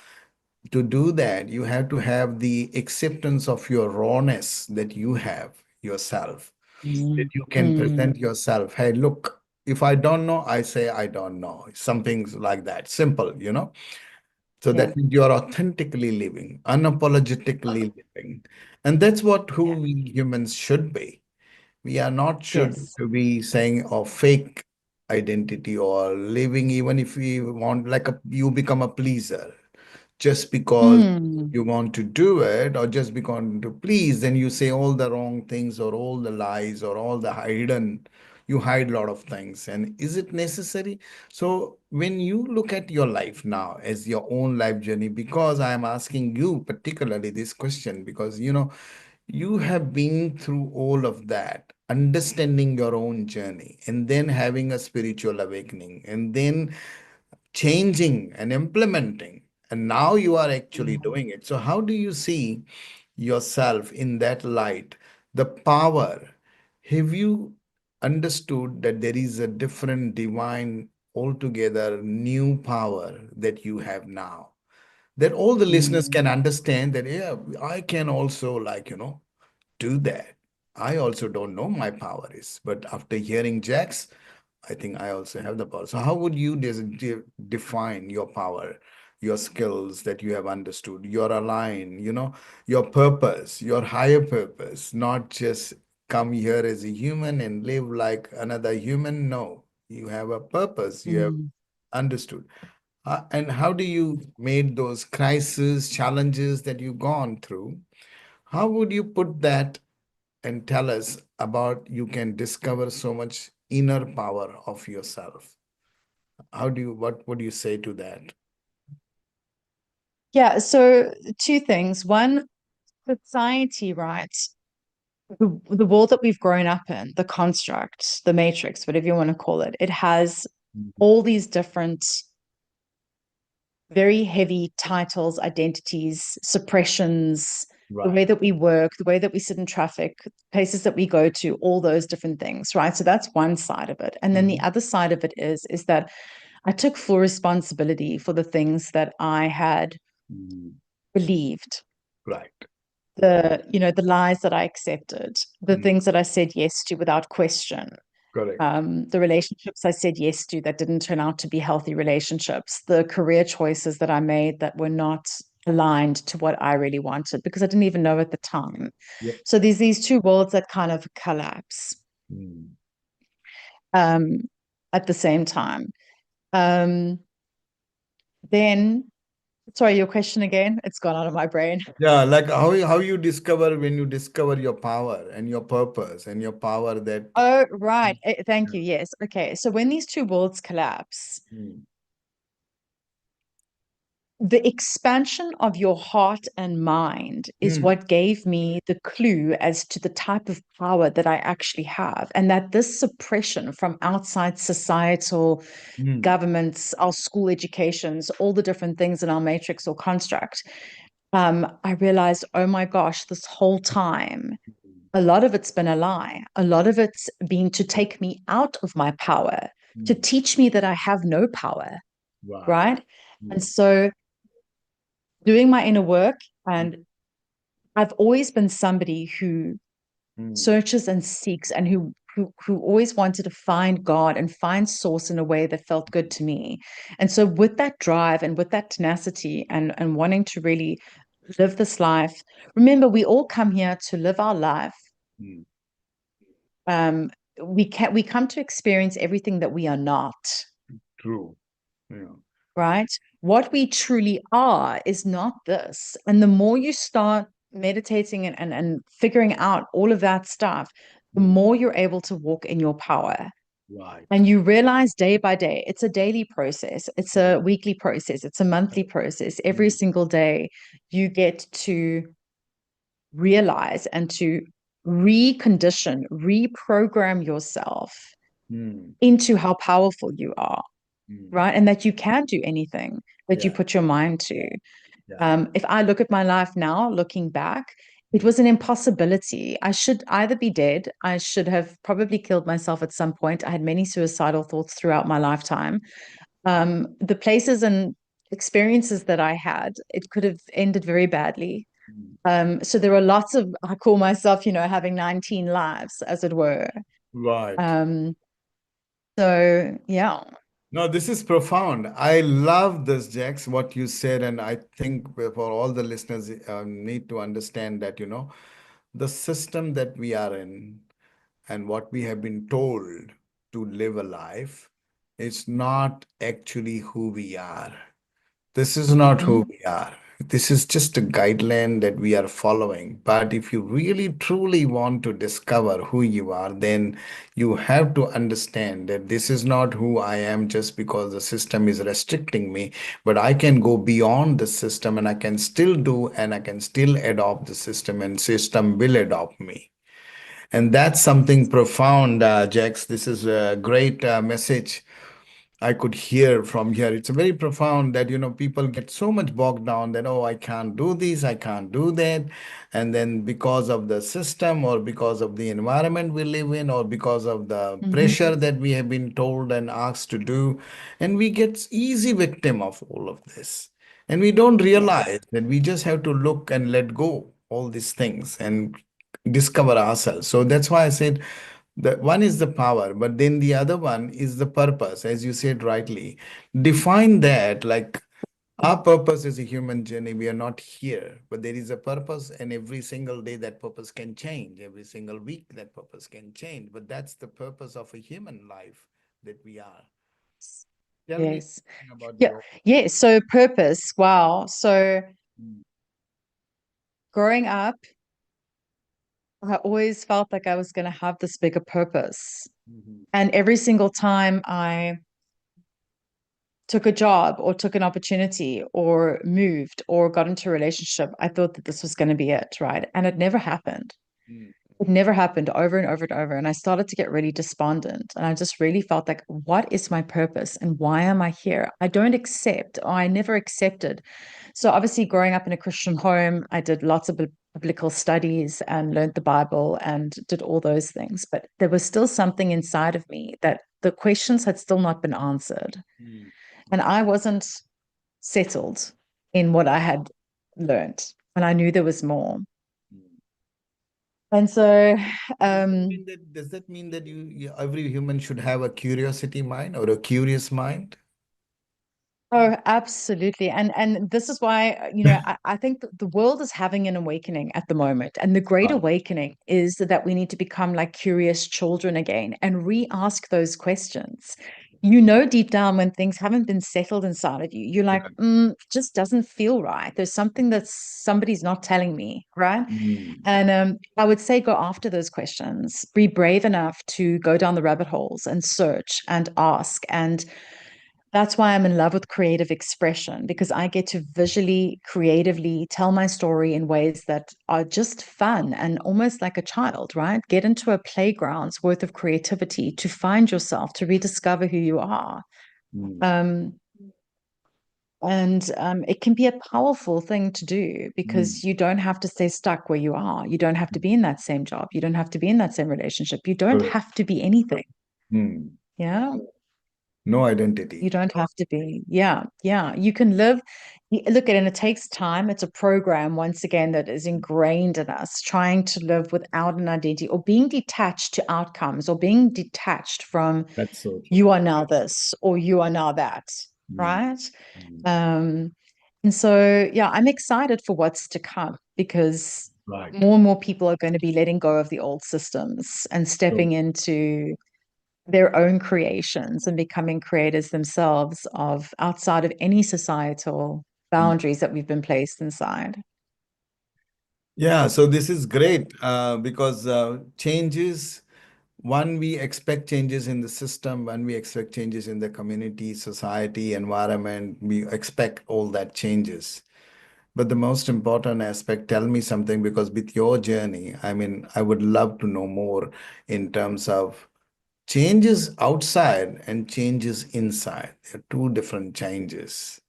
to do that, you have to have the acceptance of your rawness that you have yourself, that
mm,
you can
mm.
present yourself. Hey, look, if I don't know, I say I don't know. Some things like that. Simple. So
Yeah.
that means you're authentically living, unapologetically living. And that's what who
Yeah.
we humans should be. We are not should
Yes.
to be saying of fake identity or living, even if we want like you become a pleaser just because
Mm,
you want to do it or just because to please, then you say all the wrong things or all the lies or all the hidden, you hide a lot of things. And is it necessary? So when you look at your life now as your own life journey, because I am asking you particularly this question, because you have been through all of that, understanding your own journey, and then having a spiritual awakening, and then changing and implementing. And now you are actually
mm,
doing it. So, how do you see yourself in that light? The power. Have you understood that there is a different divine, altogether new power that you have now? That all the listeners
mm.
can understand that, yeah, I can also, do that. I also don't know my power is, but after hearing Jax, I think I also have the power. So how would you define your power, your skills that you have understood, your align, your purpose, your higher purpose, not just come here as a human and live like another human. No, you have a purpose. You have
Mm.
understood. And how do you made those crises, challenges that you've gone through? How would you put that and tell us about you can discover so much inner power of yourself? What would you say to that?
Yeah, so two things. One, society, right? The world that we've grown up in, the construct, the matrix, whatever you want to call it, it has
Mhm.
all these different, very heavy titles, identities, suppressions, the
Right.
way that we work, the way that we sit in traffic, places that we go to, all those different things, right? So that's one side of it. And then the
Mhm.
other side of it is that I took full responsibility for the things that I had
Mhm.
believed,
Right.
the lies that I accepted, the
Mm.
things that I said yes to without question,
Correct.
the relationships I said yes to that didn't turn out to be healthy relationships, the career choices that I made that were not aligned to what I really wanted because I didn't even know at the time.
Yep.
So there's these two worlds that kind of collapse
Mm.
um, at the same time. Um, then, sorry, your question again? It's gone out of my brain.
Yeah, like how you discover when you discover your power and your purpose and your power that.
Oh, right. Thank
Yeah.
you. Yes. Okay. So when these two worlds collapse,
Mm.
the expansion of your heart and mind is
Mm.
what gave me the clue as to the type of power that I actually have. And that this suppression from outside societal
Mm.
governments, our school educations, all the different things in our matrix or construct, I realized, oh my gosh, this whole time. a lot of it's been a lie. A lot of it's been to take me out of my power, to
Mm.
teach me that I have no power,
Right.
right? And
Mm.
so doing my inner work,
Mm.
and I've always been somebody who
Mm.
searches and seeks, and who always wanted to find God and find source in a way that felt good to me. And so with that drive and with that tenacity and wanting to really live this life, remember we all come here to live our life.
Mm.
Um, we come to experience everything that we are not,
True. Yeah.
right? What we truly are is not this. And the more you start meditating and figuring out all of that stuff, the
Mm.
more you're able to walk in your power.
Right.
And you realize day by day, it's a daily process, it's
Mm.
a weekly process, it's a monthly process. Every
Mm.
single day, you get to realize and to recondition, reprogram yourself
Mm.
into how powerful you are,
Mm.
right? And that you can do anything that you
Yeah.
put your mind to.
Yeah.
If I look at my life now, looking back, it
Mm.
was an impossibility. I should either be dead. I should have probably killed myself at some point. I had many suicidal thoughts throughout my lifetime. The places and experiences that I had, it could have ended very badly.
Mm.
So there are lots of, I call myself, having 19 lives, as it were.
Right.
Um, so yeah.
No, this is profound. I love this, Jax, what you said, and I think for all the listeners need to understand that, the system that we are in and what we have been told to live a life is not actually who we are. This is not who
Mhm.
we are. This is just a guideline that we are following. But if you really truly want to discover who you are, then you have to understand that this is not who I am just because the system is restricting me, but I can go beyond the system and I can still do and I can still adopt the system and system will adopt me. And that's something profound, Jax. This is a great message I could hear from here. It's very profound that, people get so much bogged down that, oh, I can't do this, I can't do that. And then because of the system or because of the environment we live in or because of the
Mhm.
pressure that we have been told and asked to do, and we get easy victim of all of this. And we don't
Yes.
realize that we just have to look and let go all these things and discover ourselves. So that's why I said the one is the power, but then the other one is the purpose, as you said rightly. Define that like our purpose is a human journey. We are not here, but there is a purpose, and every single day that purpose can change. Every single week that purpose can change. But that's the purpose of a human life that we are. Tell me
Yes.
about
Yeah.
your.
Yeah. So purpose. Wow. So growing up, I always felt like I was going to have this bigger purpose.
Mhm.
And every single time I took a job or took an opportunity or moved or got into a relationship, I thought that this was going to be it, right? And it never happened.
Mhm.
It never happened over and over and over. And I started to get really despondent. And I just really felt like, what is my purpose and why am I here? I don't accept, or I never accepted. So, obviously, growing up in a Christian home, I did lots of biblical studies and learned the Bible and did all those things. But there was still something inside of me that the questions had still not been answered.
Mhm.
And I wasn't settled in what I had learned. And I knew there was more.
Mhm.
And so,
Does that
um,
mean that does that mean that every human should have a curiosity mind or a curious mind?
oh, absolutely. And this is why, I think that the world is having an awakening at the moment. And the great
Right.
awakening is that we need to become like curious children again and re-ask those questions. You know, deep down when things haven't been settled inside of you, you're like, just doesn't feel right. There's something that somebody's not telling me, right?
Mm.
And I would say go after those questions. Be brave enough to go down the rabbit holes and search and ask. And that's why I'm in love with creative expression, because I get to visually, creatively tell my story in ways that are just fun and almost like a child, right? Get into a playground's worth of creativity to find yourself, to rediscover who you are.
Mm.
Um, And it can be a powerful thing to do
Mm.
because you don't have to stay stuck where you are. You don't have to be in that same job. You don't have to be in that same relationship. You don't
Correct.
have to be anything.
Mm.
Yeah.
No
You
identity.
don't have to be. Yeah. Yeah. You can live. Look at it, and it takes time. It's a program, once again, that is ingrained in us, trying to live without an identity or being detached to outcomes or being detached from
That's so true.
you are now this or you are now that.
Mm.
Right.
Mm.
Um, and so, yeah, I'm excited for what's to come because
Right.
more and more people are going to be letting go of the old systems and
So,
stepping into their own creations and becoming creators themselves of outside of any societal
mm.
boundaries that we've been placed inside.
Yeah, so this is great because changes, one, we expect changes in the system, when we expect changes in the community, society, environment, we expect all that changes. But the most important aspect, tell me something, because with your journey, I mean, I would love to know more in terms of changes outside and changes inside. They're two different changes.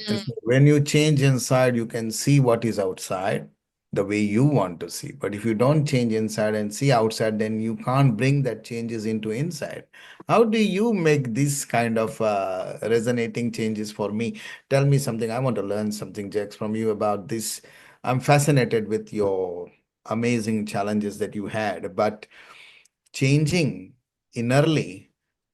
And
Mm.
so when you change inside, you can see what is outside the way you want to see. But if you don't change inside and see outside, then you can't bring that changes into inside. How do you make this kind of resonating changes for me? Tell me something. I want to learn something, Jax, from you about this. I'm fascinated with your amazing challenges that you had, but changing innerly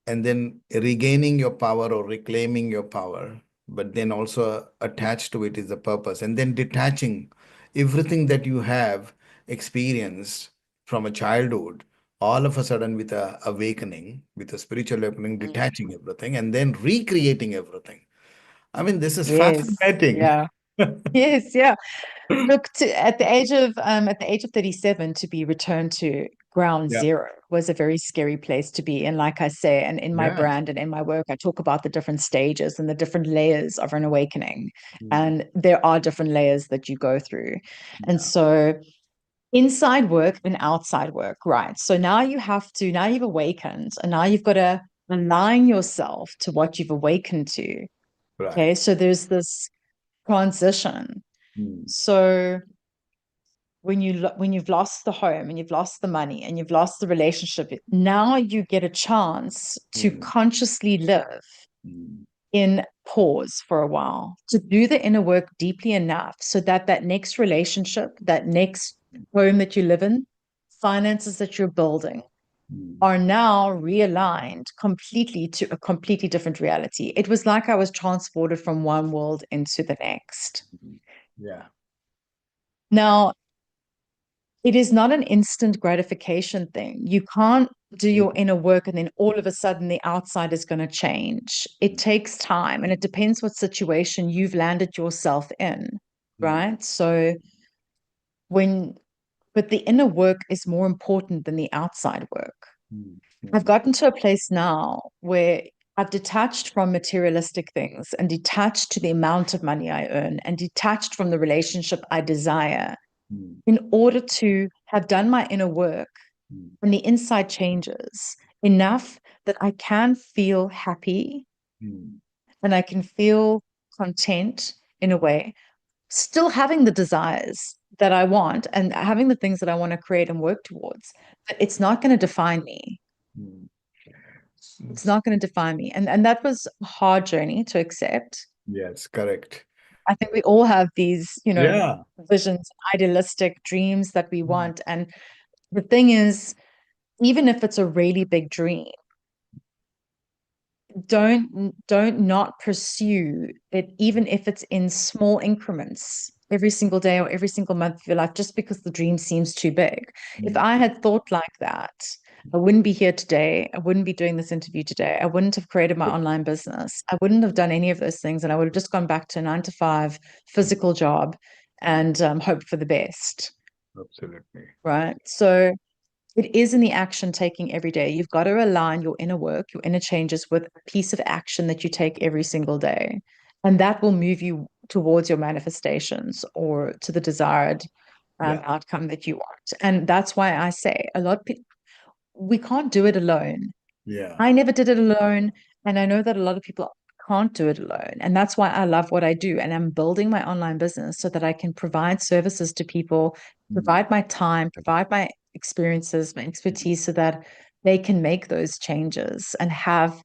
and then regaining your power or reclaiming your power, but then also attached to it is the purpose, and then detaching everything that you have experienced from a childhood, all of a sudden with a awakening, with a spiritual awakening,
Mm.
detaching everything and then recreating everything. I mean, this is
Yes.
fascinating.
Yeah. Yes. Yeah. Look, at the age of 37, to be returned to ground
Yeah.
zero was a very scary place to be. And like I say, and in my
Yes.
brand and in my work, I talk about the different stages and the different layers of an awakening.
Mm.
And there are different layers that you go through. And
Yeah.
so inside work and outside work, right? So now you've awakened and now you've got to align yourself to what you've awakened to.
Right.
Okay. So there's this transition.
Mm.
So when you've lost the home and you've lost the money and you've lost the relationship, now you get a chance to
Mm.
consciously live
Mm.
in pause for a while, to do the inner work deeply enough so that that next relationship, that next home that you live in, finances that you're building
Mm.
are now realigned completely to a completely different reality. It was like I was transported from one world into the next.
Mm. Yeah.
Now, it is not an instant gratification thing. You can't do your inner work and then all of a sudden the outside is going to change. It takes time and it depends what situation you've landed yourself in,
Mm.
right? So when, but the inner work is more important than the outside work.
Mm.
I've
Mm.
gotten to a place now where I've detached from materialistic things and detached to the amount of money I earn and detached from the relationship I desire
Mm.
in order to have done my inner work
Mm.
and the inside changes enough that I can feel happy
Mm.
and I can feel content in a way, still having the desires that I want and having the things that I want to create and work towards. But it's not going to define me.
Mm.
It's not going to define me. And that was a hard journey to accept.
Yes, correct.
I think we all have these,
Yeah.
visions, idealistic dreams that we
Mm.
want. And the thing is, even if it's a really big dream, don't not pursue it, even if it's in small increments every single day or every single month of your life, just because the dream seems too big. If
Mm.
I had thought like that, I wouldn't be here today. I wouldn't be doing this interview today. I wouldn't have created my online business. I wouldn't have done any of those things. And I would have just gone back to a 9 to 5 physical job and hoped for the best.
Absolutely.
Right. So it is in the action taking every day. You've got to align your inner work, your inner changes with a piece of action that you take every single day. And that will move you towards your manifestations or to the desired
Yeah.
outcome that you want. And that's why I say a lot of people, we can't do it alone.
Yeah.
I never did it alone. And I know that a lot of people can't do it alone. And that's why I love what I do. And I'm building my online business so that I can provide services to people,
Mm.
provide my time, provide my experiences, my expertise so that they can make those changes and have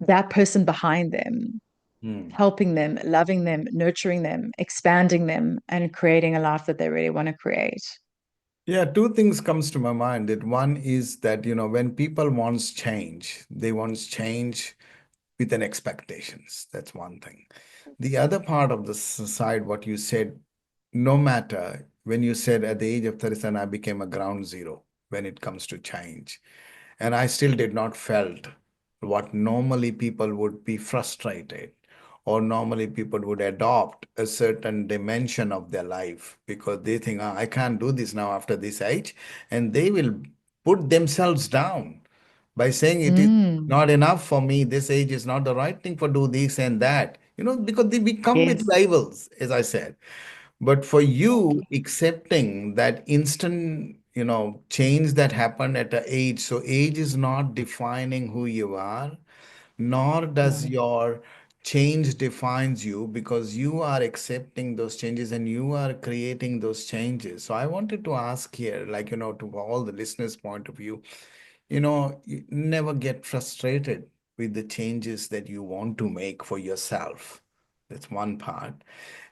that person behind them,
Mm.
helping them, loving them, nurturing them, expanding them, and creating a life that they really want to create.
Yeah, two things comes to my mind. That one is that, when people wants change, they wants change with an expectations. That's one thing. The other part of the side, what you said, no matter when you said at the age of 37, I became a ground zero when it comes to change. And I still did not felt what normally people would be frustrated or normally people would adopt a certain dimension of their life because they think, "Ah, I can't do this now after this age." And they will put themselves down by saying it is
Mm,
not enough for me. This age is not the right thing for do this and that, because they become with
yes,
labels, as I said. But for you
exactly.
accepting that instant, change that happened at a age, so age is not defining who you are, nor does
No,
your change defines you because you are accepting those changes and you are creating those changes. So I wanted to ask here, like, to all the listeners' point of view, you never get frustrated with the changes that you want to make for yourself. That's one part.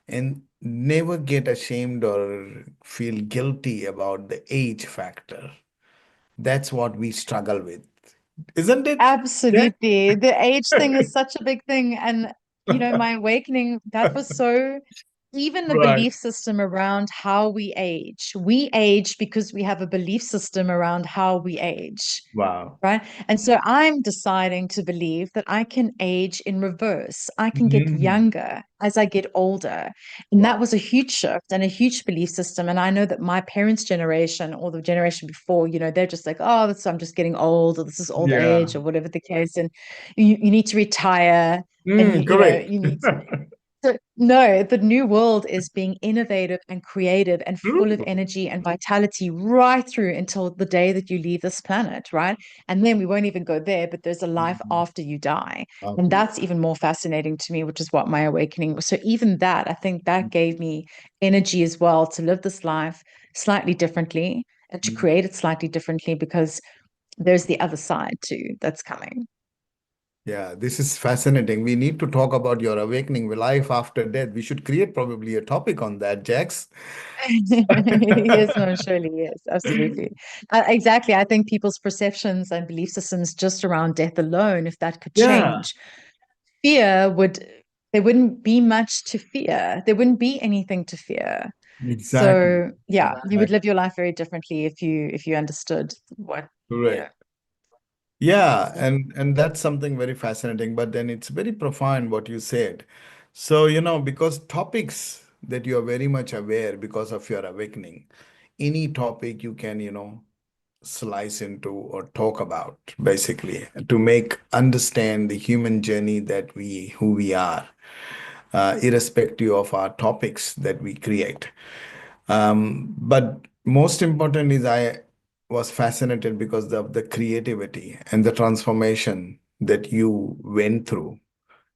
And never get ashamed or feel guilty about the age factor. That's what we struggle with, isn't it? Yeah.
absolutely. The age thing is such a big thing. And, my awakening, that was so, even the
Right.
belief system around how we age. We age because we have a belief system around how we age.
Wow.
Right. And so I'm deciding to believe that I can age in reverse. I can get
Mm.
younger as I get older. And that
Wow.
was a huge shift and a huge belief system. And I know that my parents' generation or the generation before, they're just like, oh, I'm just getting old, or this is old
Yeah.
age, or whatever the case. And you need to retire and
Correct.
you need so, no, the new world is being innovative and creative and full of
True.
energy and vitality right through until the day that you leave this planet, right? And then we won't even go there, but there's a life
Mhm.
after you die. And
After.
that's even more fascinating to me, which is what my awakening was. So, even that, I think that gave me energy as well to live this life slightly differently and to create it slightly differently because there's the other side too that's coming.
Yeah, this is fascinating. We need to talk about your awakening, life after death. We should create probably a topic on that, Jax.
Yes, no, surely, yes, absolutely. Exactly. I think people's perceptions and belief systems just around death alone, if that could
Yeah,
change, fear would, there wouldn't be much to fear. There wouldn't be anything to fear.
exactly.
So yeah, you would
Exactly.
live your life very differently if you understood what,
Correct. Yeah, and that's something very fascinating, but then it's very profound what you said. So, because topics that you are very much aware because of your awakening, any topic you can, slice into or talk about, basically, to make understand the human journey that who we are, irrespective of our topics that we create. But most important is I was fascinated because of the creativity and the transformation that you went through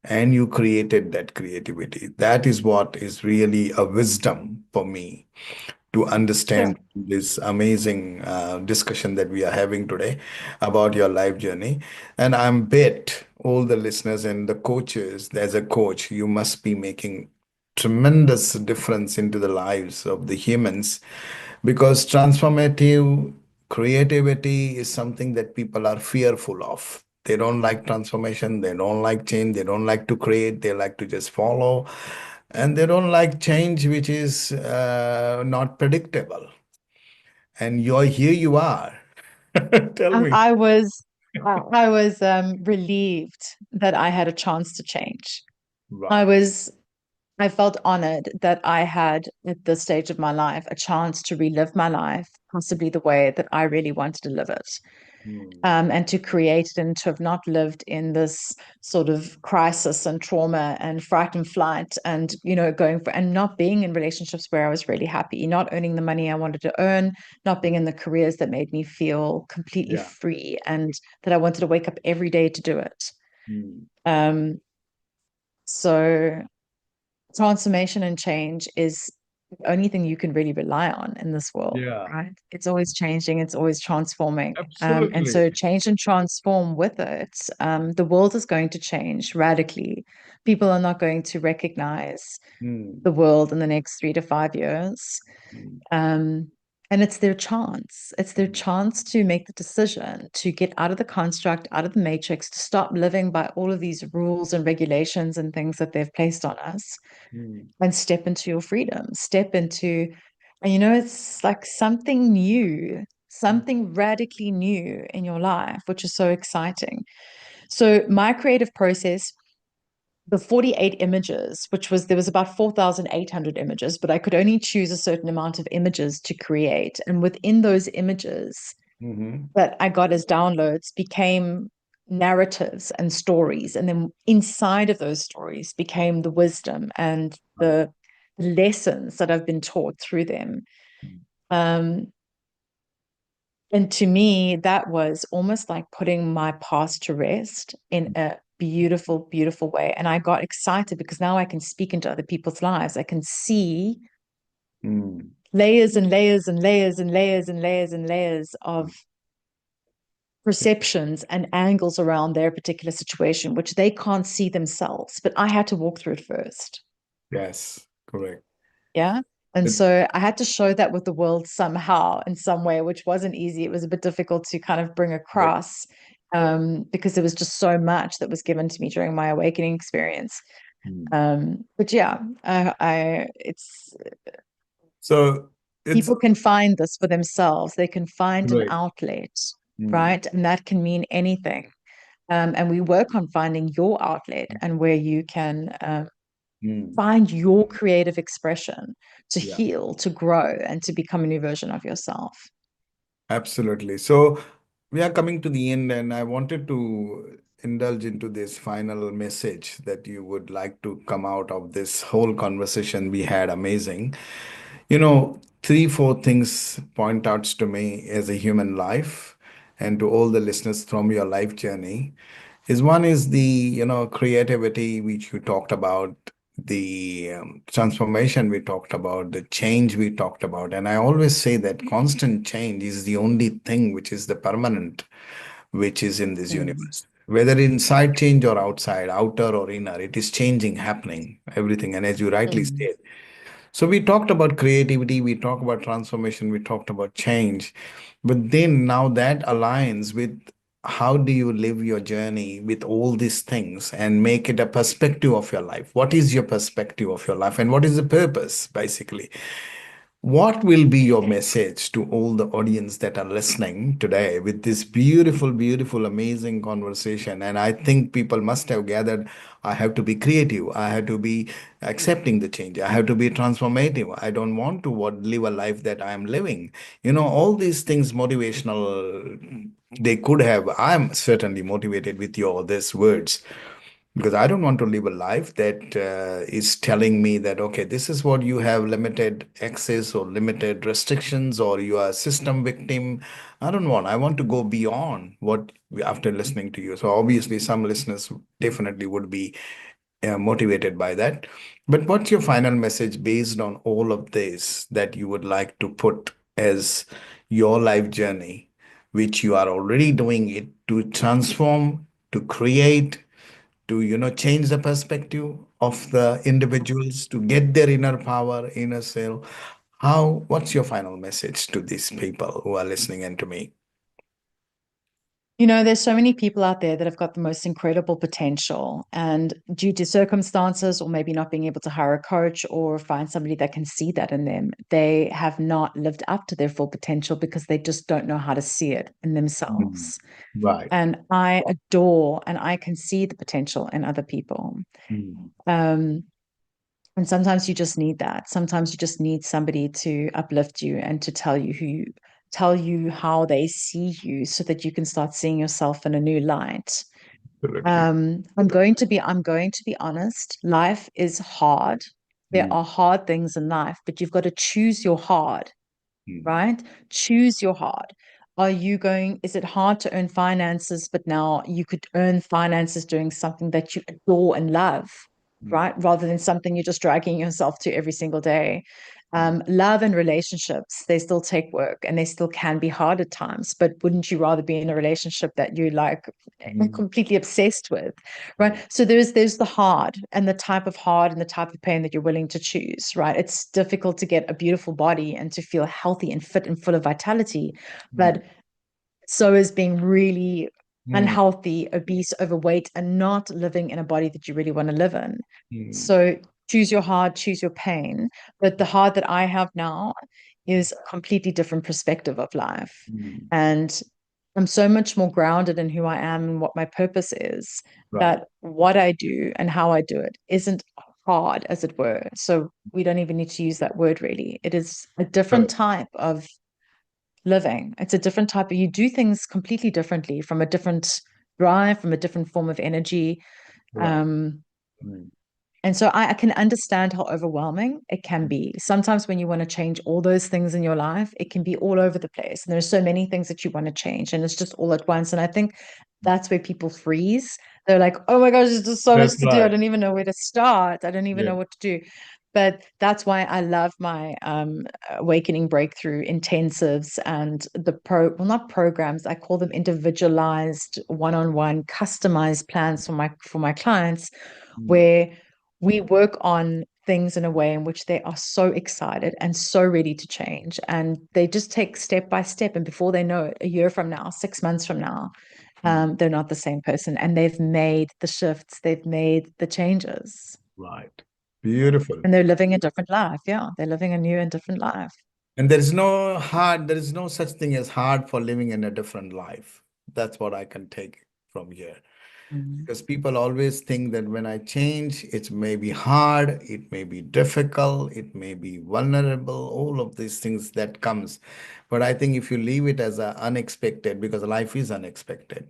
and you created that creativity. That is what is really a wisdom for me to
sure.
understand this amazing discussion that we are having today about your life journey. And I'm bet all the listeners and the coaches, as a coach, you must be making tremendous difference into the lives of the humans because transformative creativity is something that people are fearful of. They don't like transformation, they don't like change, they don't like to create, they like to just follow, and they don't like change which is not predictable. And you're here you are. Tell
Um,
me.
I was I was relieved that I had a chance to change. I
Wow.
was I felt honored that I had, at this stage of my life, a chance to relive my life, possibly the way that I really wanted to live it,
Hmm.
and to create it and to have not lived in this sort of crisis and trauma and fright and flight and, going for and not being in relationships where I was really happy, not earning the money I wanted to earn, not being in the careers that made me feel completely
Yeah.
free and that I wanted to wake up every day to do it.
Hmm.
So transformation and change is the only thing you can really rely on in this world,
Yeah,
right? It's always changing, it's always transforming. And
absolutely.
so change and transform with it. The world is going to change radically. People are not going to recognize
Mm,
the world in the next 3 to 5 years.
mm,
Um, and it's their chance. It's their
mm,
chance to make the decision to get out of the construct, out of the matrix, to stop living by all of these rules and regulations and things that they've placed on us
mm,
and step into your freedom, step into, and it's like something new,
mm,
something radically new in your life, which is so exciting. So, my creative process, the 48 images, which was there was about 4,800 images, but I could only choose a certain amount of images to create. And within those images
mhm,
that I got as downloads became narratives and stories. And then inside of those stories became the wisdom and
right.
the lessons that I've been taught through them.
Mm,
Um, and to me, that was almost like putting my past to rest in a beautiful, beautiful way. And I got excited because now I can speak into other people's lives. I can see
mm,
layers and layers and layers and layers and layers and layers of perceptions and angles around their particular situation, which they can't see themselves. But I had to walk through it first.
yes, correct.
Yeah. And
It-
so I had to show that with the world somehow, in some way, which wasn't easy. It was a bit difficult to kind of bring
right.
across because there was just so much that was given to me during my awakening experience.
Mm.
But yeah, it's
So it's
people can find this for themselves. They can find an
great.
outlet,
Mm,
right? And that can mean anything. And we work on finding your outlet and where you can
mm,
find your creative expression to
yeah.
heal, to grow, and to become a new version of yourself.
Absolutely. So we are coming to the end, and I wanted to indulge into this final message that you would like to come out of this whole conversation we had. Amazing. You know, three, four things point out to me as a human life and to all the listeners from your life journey is one is the, creativity which you talked about, the transformation we talked about, the change we talked about. And I always say that constant change is the only thing which is the permanent, which is in this
Mm,
universe. Whether inside change or outside, outer or inner, it is changing, happening, everything. And as you rightly
mm.
said, so we talked about creativity, we talked about transformation, we talked about change, but then now that aligns with how do you live your journey with all these things and make it a perspective of your life? What is your perspective of your life and what is the purpose, basically? What will be your message to all the audience that are listening today with this beautiful, beautiful, amazing conversation? And I think people must have gathered I have to be creative, I have to be accepting the change, I have to be transformative. I don't want to live a life that I am living. All these things motivational, they could have. I'm certainly motivated with your these words because I don't want to live a life that is telling me that, okay, this is what you have limited access or limited restrictions or you are a system victim. I don't want. I want to go beyond what after listening to you. So obviously, some listeners definitely would be motivated by that. But what's your final message based on all of this that you would like to put as your life journey, which you are already doing it to transform, to create, to change the perspective of the individuals to get their inner power, inner self? What's your final message to these people who are listening and to me?
There's so many people out there that have got the most incredible potential, and due to circumstances, or maybe not being able to hire a coach or find somebody that can see that in them, they have not lived up to their full potential because they just don't know how to see it in
Mm.
themselves.
Right.
And I adore and I can see the potential in other people.
Mm.
Um, And sometimes you just need that. Sometimes you just need somebody to uplift you and to tell you how they see you so that you can start seeing yourself in a new light.
Absolutely.
I'm going to be honest. Life is hard. There
Mm.
are hard things in life, but you've got to choose your hard,
Mm.
right? Choose your hard. Is it hard to earn finances, but now you could earn finances doing something that you adore and love?
mm,
right? Rather than something you're just dragging yourself to every single day.
mm,
Love and relationships, they still take work and they still can be hard at times. But wouldn't you rather be in a relationship that you like
mm,
completely obsessed with, right?
mm,
So there's the hard and the type of hard and the type of pain that you're willing to choose, right? It's difficult to get a beautiful body and to feel healthy and fit and full of vitality,
mm,
but so is being really
mm,
unhealthy, obese, overweight, and not living in a body that you really want to live in.
mm,
So choose your hard, choose your pain. But the hard that I have now is a completely different perspective of life.
mm.
And I'm so much more grounded in who I am and what my purpose is,
Right.
that what I do and how I do it isn't hard, as it were. So we don't even need to use that word really. It is a different
Correct.
type of living. It's a different type of, you do things completely differently from a different drive, from a different form of energy.
Right.
Um,
Mm,
and so I can understand how overwhelming it can be. Sometimes when you want to change all those things in your life, it can be all over the place. And there's so many things that you want to change, and it's just all at once. And I think that's where people freeze. They're like, oh my gosh, there's just so much
that's
to do. I
right.
don't even know where to start. I don't even
Yeah.
know what to do. But that's why I love my awakening breakthrough intensives and well, not programs. I call them individualized, one-on-one, customized plans for my clients,
Mm,
where we work on things in a way in which they are so excited and so ready to change. And they just take step by step. And before they know it, a year from now, 6 months from now,
mm.
they're not the same person. And they've made the shifts, they've made the changes,
Right. Beautiful.
and they're living a different life. Yeah, they're living a new and different life.
And there is no such thing as hard for living in a different life. That's what I can take from here.
Mm.
Because people always think that when I change, it may be hard, it may be difficult, it may be vulnerable, all of these things that comes. But I think if you leave it as a unexpected, because life is unexpected,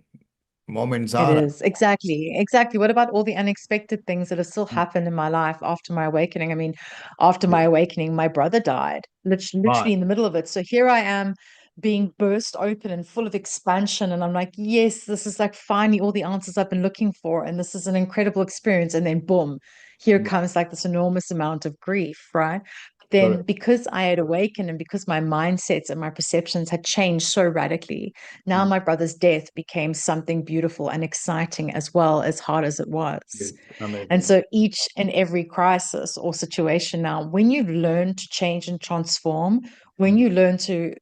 moments
It
are.
is exactly, exactly. What about all the unexpected things that have still happened in my life after my awakening? I mean, after my awakening, my brother died,
Right.
literally in the middle of it. So here I am being burst open and full of expansion. And I'm like, yes, this is like finally all the answers I've been looking for. And this is an incredible experience. And then boom, here comes like this enormous amount of grief, right? Then
Correct.
because I had awakened and because my mindsets and my perceptions had changed so radically, now
Mm.
my brother's death became something beautiful and exciting as well, as hard as it was.
It's
And
amazing.
so each and every crisis or situation now, when you learn to change and transform, when
Mm.
you learn to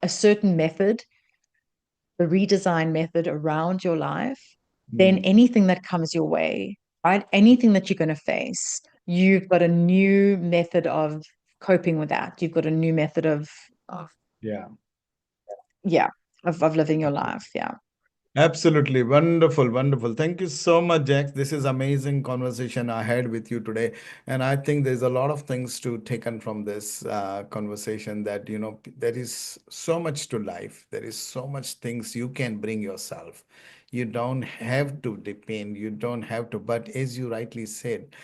a certain method, the redesign method around your life, then
Mm.
anything that comes your way, right? Anything that you're going to face, you've got a new method of coping with that. You've got a new method of
Yeah.
yeah, of living your life. Yeah.
Absolutely. Wonderful. Wonderful. Thank you so much, Jax. This is amazing conversation I had with you today. And I think there's a lot of things to taken from this conversation that, there is so much to life. There is so much things you can bring yourself. You don't have to depend. You don't have to. But as you rightly said,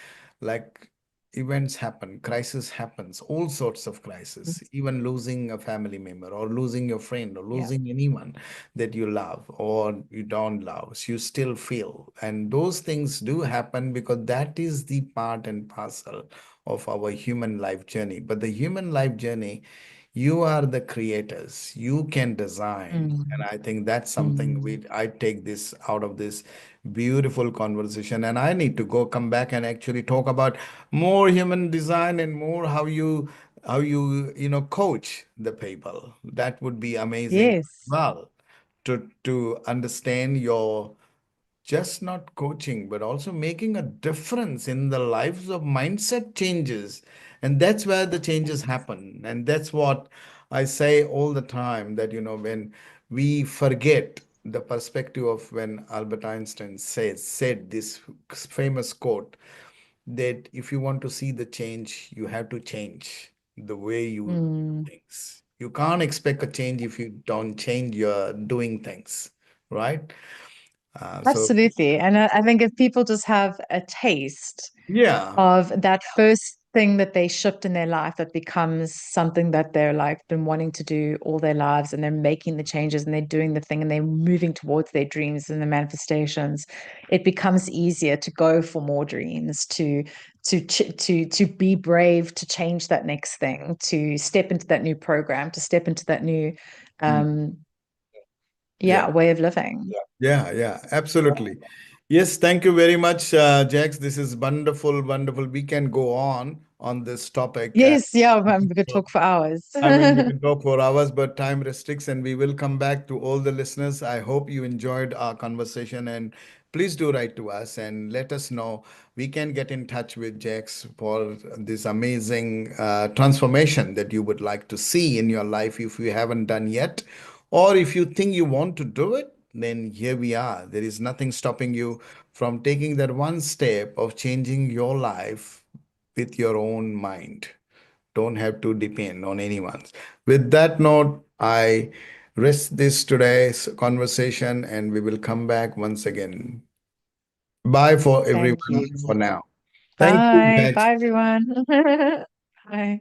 like events happen, crisis happens, all sorts of crisis, even losing a family member or losing your friend or
Yeah.
losing anyone that you love or you don't love, so you still feel. And those things do happen because that is the part and parcel of our human life journey. But the human life journey, you are the creators, you can design. And
Mm,
I think that's something
mm.
I take this out of this beautiful conversation. And I need to go come back and actually talk about more human design and more how you coach the people. That would be amazing.
Yes.
Well, to understand your just not coaching, but also making a difference in the lives of mindset changes. And that's where the changes happen. And that's what I say all the time that, when we forget the perspective of when Albert Einstein said this famous quote that if you want to see the change, you have to change the way you
Mm.
do things. You can't expect a change if you don't change your doing things, right? So
Absolutely. And I think if people just have a taste
yeah,
of thing that they shift in their life that becomes something that they're like been wanting to do all their lives, and they're making the changes and they're doing the thing and they're moving towards their dreams and the manifestations, it becomes easier to go for more dreams, to be brave, to change that next thing, to step into that new program, to step into that new
Mm.
um
Yeah.
yeah, way of living.
Yeah, yeah, absolutely. Yes, thank you very much, Jax. This is wonderful, wonderful. We can go on this topic.
Yes, yeah, we could talk for hours.
I mean, we can talk for hours, but time restricts, and we will come back to all the listeners. I hope you enjoyed our conversation, and please do write to us and let us know. We can get in touch with Jax for this amazing transformation that you would like to see in your life if you haven't done yet, or if you think you want to do it. Then here we are. There is nothing stopping you from taking that one step of changing your life with your own mind. Don't have to depend on anyone. With that note, I rest this today's conversation and we will come back once again. Bye for
Thank
everyone
you.
for now. Thank you,
Bye.
Jax.
Bye, everyone. Bye.